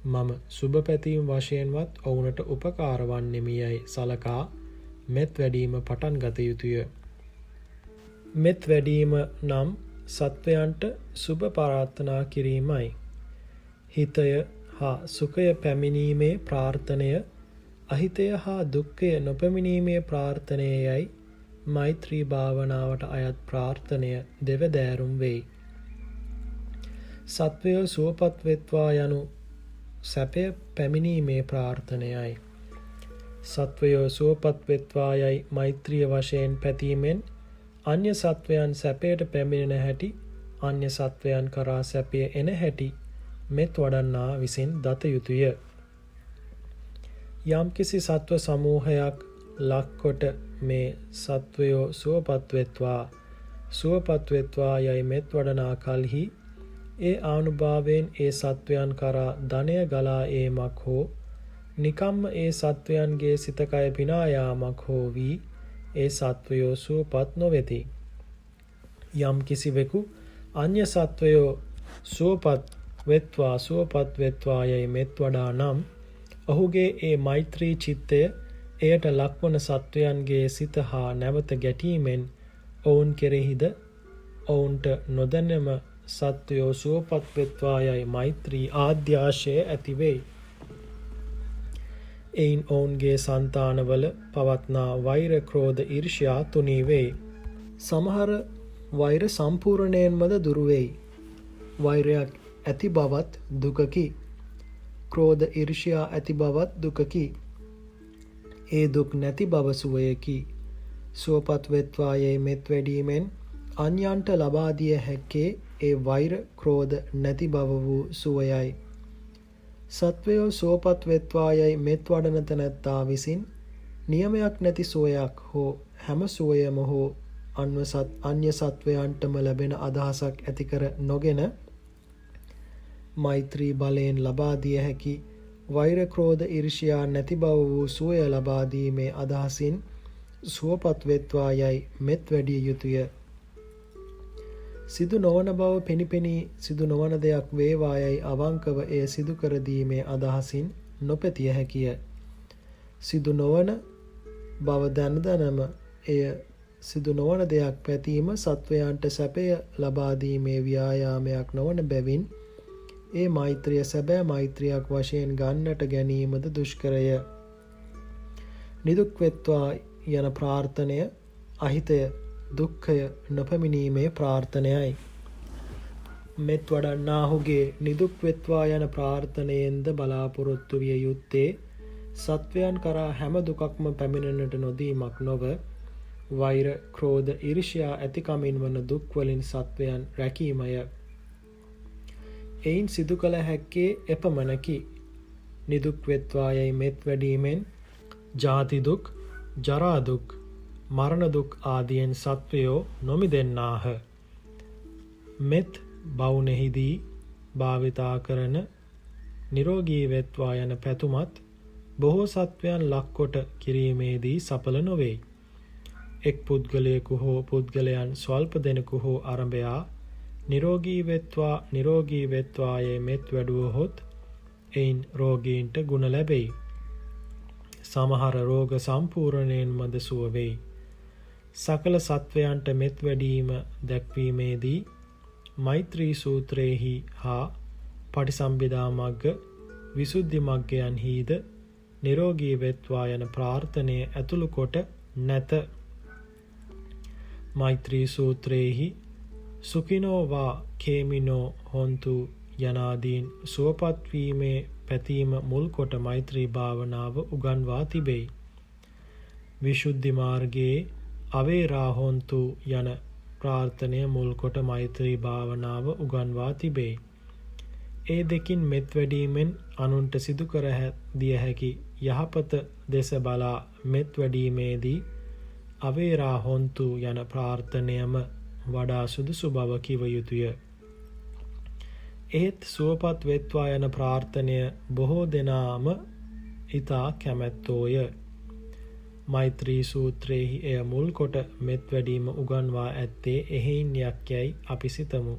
මම සුබ පැතීම් වශයෙන්වත් ඔවුනට උපකාර වන්නෙමි යයි සලකා මෙත් වැඩීම පටන් ගත යුතුය. මෙත් වැඩීම නම් සත්වයන්ට සුබ ප්‍රාර්ථනා කිරීමයි. හිතය හා සුඛය පැමිණීමේ ප්‍රාර්ථනය, අහිතය හා දුක්ඛය නොපැමිණීමේ ප්‍රාර්ථනය යයි මෛත්‍රී භාවනාවට අයත් ප්‍රාර්ථනය දෙවදෑරුම් වෙයි. සත්වයෝ සුවපත් වෙත්වා යනු සැපය පැමිණීමේ ප්‍රාර්ථනයයි. සත්වයෝ සුවපත් වෙත්වා යයි මෛත්‍රිය වශයෙන් පැතීමෙන් අන්‍ය සත්වයන් සැපයට පැමිණෙන හැටි, අන්‍ය සත්වයන් කරා සැපය එන හැටි මෙත් වඩන්නා විසින් දත යුතුය. යම්කිසි සත්ව සමූහයක් ලක්කොට මේ සත්වයෝ සුවපත් වෙත්වා යයි මෙත් වඩනා කල්හි ඒ ආනුභාවයෙන් ඒ සත්වයන් කරා ධනය ගලා ඒමක් හෝ නිකම්ම ඒ සත්වයන්ගේ සිතකය පිනා යාමක් හෝ වී ඒ සත්වයෝ සුවපත් නොවෙති. යම් කිසිවෙකු අන්‍ය සත්වයෝ සුවපත් වෙත්වා යයි මෙත් වඩා නම් ඔහුගේ ඒ මෛත්‍රී චිත්තය එයට ලක්වන සත්වයන්ගේ සිත හා නැවත ගැටීමෙන් ඔවුන් කෙරෙහිද ඔවුන්ට නොදැනෙම සත්වයෝ සුවපත් වෙත්වා යයි මෛත්‍රී ආද්‍යාශය ඇති වෙයි. එයින් ඔවුන්ගේ సంతානවල පවත්නා වෛර, ක්‍රෝධ, ඊර්ෂ්‍යා තුනී වෙයි. සමහර වෛර සම්පූර්ණයෙන්මද දුරු වෙයි. වෛරයක් ඇති බවත් දුකකි. ක්‍රෝධ, ඊර්ෂ්‍යා ඇති බවත් දුකකි. ඒ දුක් නැති බව සුවයකි. සුවපත් වෙත්වා යයි මෙත් වැඩීමෙන් අන්‍යයන්ට ලබා දිය හැක්කේ ඒ වෛර, ක්‍රෝධ නැති බව වූ සුවයයි. සත්වයෝ සුවපත් වෙත්වා යයි මෙත් වඩන තැනැත්තා විසින් නියමයක් නැති සුවයක් හෝ හැම සුවයම හෝ අන්‍ය සත්වයන්ටම ලැබෙන අදහසක් ඇති කර නොගෙන මෛත්‍රී බලයෙන් ලබා දිය හැකි වෛර, ක්‍රෝධ, ඊර්ෂ්‍යා නැති බව වූ සුවය ලබා දීමේ අදහසින් සුවපත් වෙත්වා යයි මෙත් වැඩිය යුතුය. සිදු නොවන බව පෙනිපෙනී සිදු නොවන දෙයක් වේවා යයි අවංකව එය සිදු කර දීමේ අදහසින් නොපැතිය හැකිය. සිදු නොවන බව දැනම එය සිදු නොවන දෙයක් පැතීම සත්වයන්ට සැපය ලබා දීමේ ව්‍යායාමයක් නොවන බැවින් ඒ මෛත්‍රිය සැබෑ මෛත්‍රියක් වශයෙන් ගන්නට ගැනීමද දුෂ්කරය. නිදුක් වෙත්වා යන ප්‍රාර්ථනය අහිතය, දුක්ඛය නොපැමිණීමේ ප්‍රාර්ථනයයි. මෙත් වඩන්නාහුගේ නිදුක් වෙත්වා යන ප්‍රාර්ථනයෙන්ද බලාපොරොත්තු විය යුත්තේ සත්වයන් කරා හැම දුකක්ම පැමිණෙන්නට නොදීමක් නොව වෛර, ක්‍රෝධ, ඊර්ෂ්‍යා ඇතිකමින් වන දුක් වලින් සත්වයන් රැකීමය. එයින් සිදු කළ හැක්කේ එපමණකි. නිදුක් වෙත්වා යයි මෙත් වැඩීමෙන් ජාති දුක්, ජරා දුක්, මරණ දුක් ආදියෙන් සත්වයෝ නොමිදෙන්නාහ. මෙත් බවුනෙහිදී භාවිතා කරන නිරෝගී වෙත්වා යන පැතුමත් බොහෝ සත්වයන් ලක්කොට කිරීමේදී සඵල නොවේ. එක් පුද්ගලයෙකු හෝ පුද්ගලයන් ස්වල්ප දෙනෙකු හෝ අරඹයා නිරෝගී වෙත්වා යයි මෙත් වැඩුවහොත් එයින් රෝගීන්ට ගුණ ලැබෙයි. සමහර රෝග සම්පූර්ණයෙන්මද සුව වෙයි. සකල සත්වයන්ට මෙත් වැඩීම දැක්වීමේදී මෛත්‍රී සූත්‍රයේහි හා පටිසම්භිදා මග්ග, විසුද්ධි මග්ගයන්හිද නිරෝගී වෙත්වා යන ප්‍රාර්ථනය ඇතුළු කොට නැත. මෛත්‍රී සූත්‍රයේහි සුඛිනෝ වා කේමිනෝ හොන්තු යනාදීන් සුවපත් වීමේ පැතීම මුල් කොට මෛත්‍රී භාවනාව උගන්වා තිබෙයි. විසුද්ධි මාර්ගයේ අවේරා හොන්තු යන ප්‍රාර්ථනය මුල් කොට මෛත්‍රී භාවනාව උගන්වා තිබෙයි. ඒ දෙකින් මෙත් වැඩීමෙන් අනුන්ට සිදු කර දිය හැකි යහපත දෙස බලා මෙත් වැඩීමේදී අවේරා හොන්තු යන ප්‍රාර්ථනයම වඩා සුදුසු බව කිව යුතුය. එහෙත් සුවපත් වෙත්වා යන ප්‍රාර්ථනය බොහෝ දෙනාම ඊතා කැමැත්තෝය. මෛත්‍රී සූත්‍රයේහි එය මුල් කොට මෙත් වැඩීම උගන්වා ඇත්තේ එහෙයින් යැයි අපි සිතමු.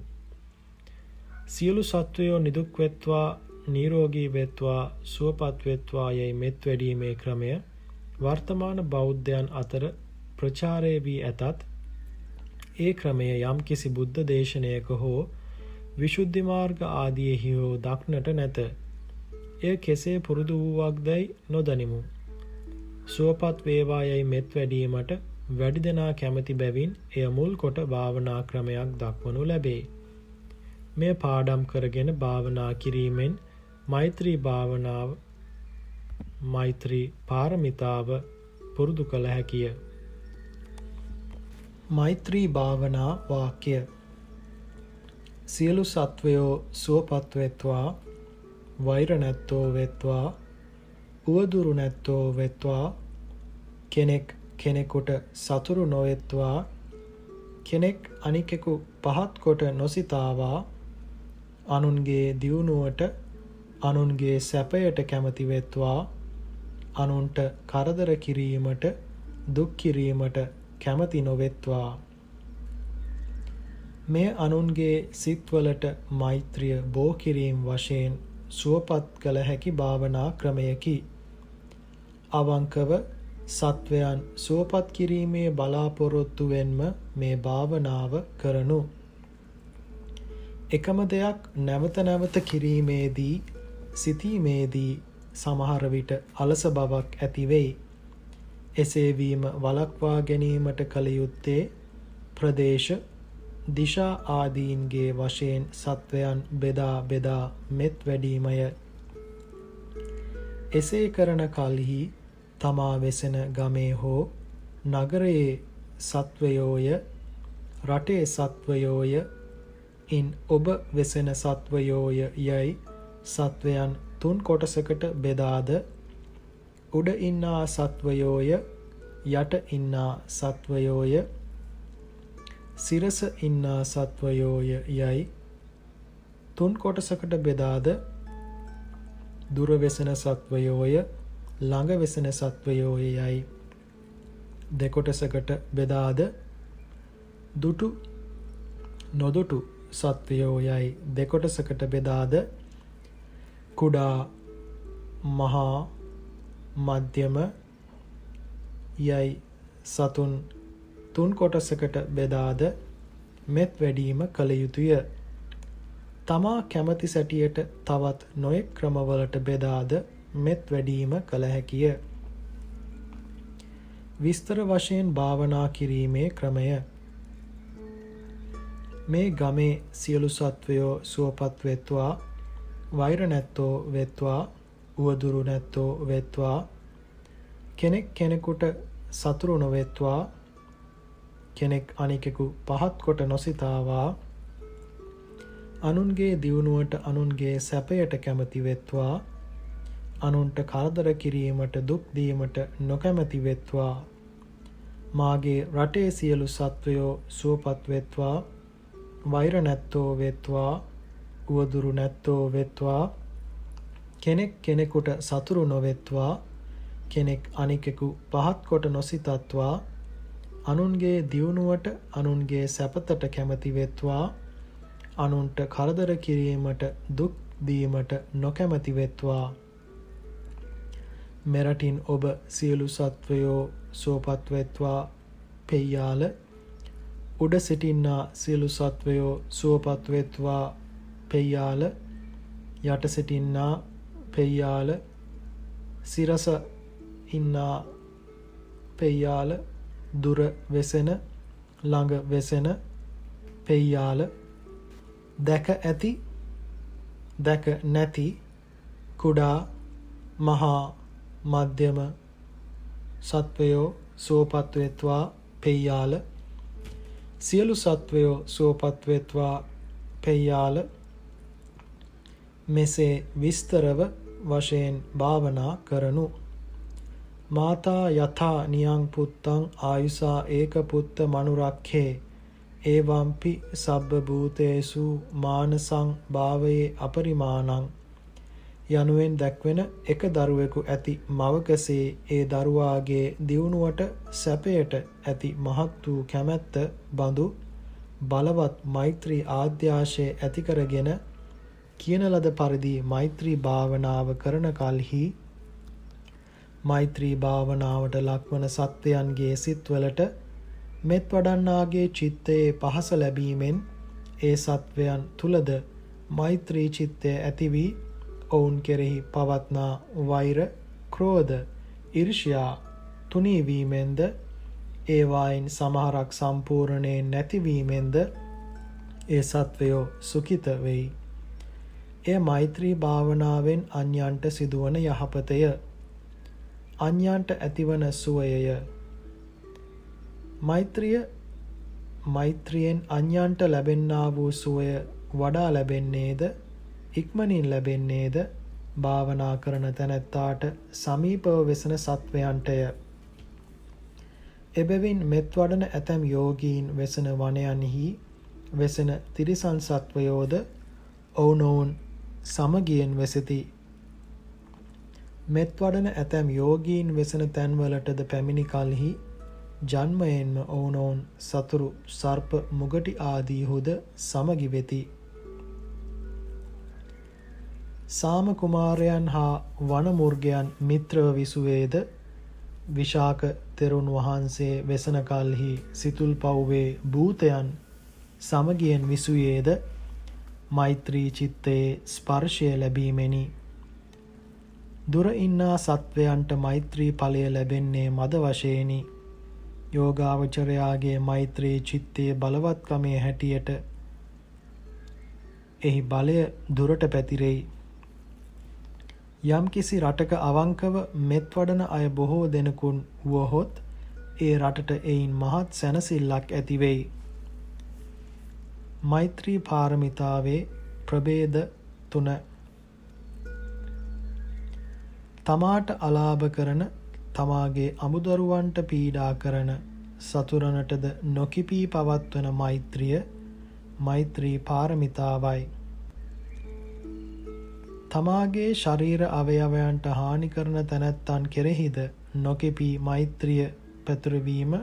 සියලු සත්වයෝ නිදුක් වෙත්වා, නිරෝගී වෙත්වා, සුවපත් වෙත්වා යයි මෙත් වැඩීමේ ක්‍රමය වර්තමාන බෞද්ධයන් අතර ප්‍රචාරය වී ඇතත් ඒ ක්‍රමය යම් කිසි බුද්ධ දේශනයක හෝ විශුද්ධි මාර්ග ආදියෙහි හෝ දක්නට නැත. එය කෙසේ පුරුදු වූවක්දැයි නොදනිමු. සුවපත් වේවා යයි මෙත් වැඩීමට වැඩි දෙනා කැමති බැවින් එය මුල් කොට භාවනා ක්‍රමයක් දක්වනු ලැබේ. මෙය පාඩම් කරගෙන භාවනා කිරීමෙන් මෛත්‍රී භාවනාව, මෛත්‍රී පාරමිතාව පුරුදු කළ හැකිය. මෛත්‍රී භාවනා වාක්‍ය. සියලු සත්වයෝ සුවපත් වෙත්වා, වෛර නැත්තෝ වෙත්වා, උවදුරු නැත්තෝ වෙත්වා, කෙනෙක් කෙනෙකුට සතුරු නොවෙත්වා, කෙනෙක් අනිකෙකු පහත් කොට නොසිතාවා, අනුන්ගේ දියුණුවට, අනුන්ගේ සැපයට කැමති වෙත්වා, අනුන්ට කරදර කිරීමට, දුක් කිරීමට කැමති නොවෙත්වා. මෙය අනුන්ගේ සිත්වලට මෛත්‍රිය බෝ කිරීම වශයෙන් සුවපත් කළ හැකි භාවනා ක්‍රමයකි. අවංකව සත්වයන් සුවපත් කිරීමේ බලාපොරොත්තුවෙන්ම මේ භාවනාව කරනු. එකම දෙයක් නැවත නැවත කිරීමේදී, සිතීමේදී සමහර විට අලස බවක් ඇති වෙයි. එසේ වීම වළක්වා ගැනීමට කල යුත්තේ ප්‍රදේශ, දිශා ආදීන්ගේ වශයෙන් සත්වයන් බෙදා බෙදා මෙත් වැඩීමය. එසේ කරන කල්හි තමා වෙසෙන ගමේ හෝ නගරයේ සත්වයෝය, රටේ සත්වයෝය, ඉන් ඔබ වෙසෙන සත්වයෝය යයි සත්වයන් 3 කොටසකට බෙදාද, උඩ ඉන්නා සත්වයෝය, යට ඉන්නා සත්වයෝය, සිරස ඉන්නා සත්වයෝය යයි 3 කොටසකට බෙදාද, දුර වෙසෙන සත්වයෝය, ළඟ වෙසෙන සත්වයෝය යයි 2 කොටසකට බෙදාද, දුටු නොදුටු සත්වයෝ යයි 2 කොටසකට බෙදාද, කුඩා, මහා, මධ්‍යම යයි සතුන් 3 කොටසකට බෙදාද මෙත් වැඩීම කළ යුතුය. තමා කැමති සැටියට තවත් නොයෙක් ක්‍රමවලට බෙදාද මෙත් වැඩීම කළ හැකිය. විස්තර වශයෙන් භාවනා කිරීමේ ක්‍රමය. මේ ගමේ සියලු සත්වයෝ සුවපත් වෙත්වා, වෛර නැත්තෝ වෙත්වා, උවදුරු නැත්තෝ වෙත්වා, කෙනෙක් කෙනෙකුට සතුරු නොවෙත්වා, කෙනෙක් අනිකෙකු පහත් කොට නොසිතාවා, අනුන්ගේ දියුණුවට, අනුන්ගේ සැපයට කැමති වෙත්වා, අනුන්ට කරදර කිරීමට, දුක් දීමට නොකැමති වෙත්වා, මාගේ රටේ සියලු සත්වයෝ සුවපත් වෙත්වා, වෛර නැත්තෝ වෙත්වා, උවදුරු නැත්තෝ වෙත්වා, කෙනෙක් කෙනෙකුට සතුරු නොවෙත්වා, කෙනෙක් අනිකෙකු පහත් කොට නොසිතත්වා, අනුන්ගේ දියුණුවට, අනුන්ගේ සැපතට කැමති වෙත්වා, අනුන්ට කරදර කිරීමට, දුක් දීමට නොකැමති වෙත්වා. මෙරටින් ඔබ සියලු සත්වයෝ සුවපත් වෙත්වා පෙయ్యాල, උඩ සිටින්නා සියලු සත්වයෝ සුවපත් වෙත්වා පෙయ్యాල, යට සිටින්නා පෙయ్యాල, සිරස ඉන්නා පෙయ్యాල, දුර වෙසෙන, ළඟ වෙසෙන පෙయ్యాල, දැක ඇති, දැක නැති, කුඩා, මහා, මධ්‍යම සත්වයෝ සුවපත් වෙත්වා පෙయ్యాල, සියලු සත්වයෝ සුවපත් වෙත්වා පෙయ్యాල. මෙසේ විස්තරව වශයෙන් භාවනා කරනු. මාතා යථා නියං පුත්තං ආයුසා ඒක පුත්ත මනුරක්ඛේ ඒවම්පි සබ්බ භූතේසු මානසං භාවයේ අපරිමාණං යනුවෙන් දැක්වෙන එක දරුවෙකු ඇති මවකසේ ඒ දරුවාගේ දියුණුවට සැපයට ඇති මහත් වූ කැමැත්ත බඳු බලවත් මෛත්‍රී ආද්‍යාශය ඇති කරගෙන කියන ලද පරිදි මෛත්‍රී භාවනාව කරන කලෙහි මෛත්‍රී භාවනාවට ලක්වන සත්වයන්ගේ සිත්වලට මෙත් වඩන්නාගේ චිත්තයේ පහස ලැබීමෙන් ඒ සත්වයන් තුලද මෛත්‍රී චිත්තය ඇති වී ඔවුන් කෙරෙහි පවත්නා වෛර, ක්‍රෝධ, ඊර්ෂ්‍යා තුනී වීමෙන්ද ඒවායින් සමහරක් සම්පූර්ණයෙන් නැතිවීමෙන්ද ඒ සත්වයෝ සුඛිත වෙයි. එය මෛත්‍රී භාවනාවෙන් අන්‍යයන්ට සිදුවන යහපතය. අන්‍යයන්ට ඇතිවන සුවයය. මෛත්‍රියෙන් අන්‍යයන්ට ලැබෙන්නා වූ සුවය වඩා ලැබෙන්නේද ඉක්මනින් ලැබෙන්නේද භාවනා කරන තැනැත්තාට සමීපව වෙසෙන සත්වයන්ටය. එබැවින් මෙත් වඩන ඇතැම් යෝගීන් වෙසෙන වනයන්හි වෙසෙන තිරිසන් සත්වයෝද ඔවුනොවුන් සමගියෙන් වෙසෙති. මෙත් වඩන ඇතැම් යෝගීන් වෙසෙන තැන්වලටද පැමිණි කලෙහි ජන්මයෙන්ම ඔවුනොවුන් සතුරු, සර්ප, මුගටි ආදීහුද සමගි වෙති. සාම කුමාරයන් හා වනමුර්ගයන් මිත්‍රව විසුවේද විශාක තෙරුන් වහන්සේ වෙසෙන කල්හි සිතුල්පව්වේ භූතයන් සමගියෙන් විසුවේද මෛත්‍රී චිත්තයේ ස්පර්ශය ලැබීමෙනි. දුර ඉන්නා සත්වයන්ට මෛත්‍රී ඵලය ලැබෙන්නේ මද වශයෙනි. යෝගාවචරයාගේ මෛත්‍රී චිත්තයේ බලවත්කමේ හැටියට එහි බලය දුරට පැතිරෙයි. යම්කිසි රටක අවංකව මෙත් වඩන අය බොහෝ දෙනෙකුන් වුවහොත් ඒ රටට එයින් මහත් සැනසෙල්ලක් ඇති වෙයි. මෛත්‍රී පාරමිතාවේ ප්‍රභේද 3. තමාට අලාභ කරන, තමාගේ අමුදරුවන්ට පීඩා කරන සතුරනටද නොකිපී පවත්වන මෛත්‍රී පාරමිතාවයි. තමාගේ ශරීර අවයවයන්ට හානි කරන තැනැත්තන් කෙරෙහිද නොකිපී මෛත්‍රිය පැතුරවීම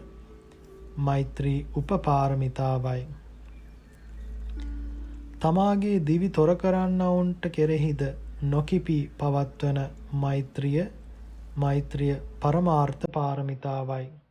මෛත්‍රී උපපාරමිතාවයි. තමාගේ දිවි තොර කරන්නවුන්ට කෙරෙහිද නොකිපී පවත්වන මෛත්‍රිය පරමාර්ථ පාරමිතාවයි.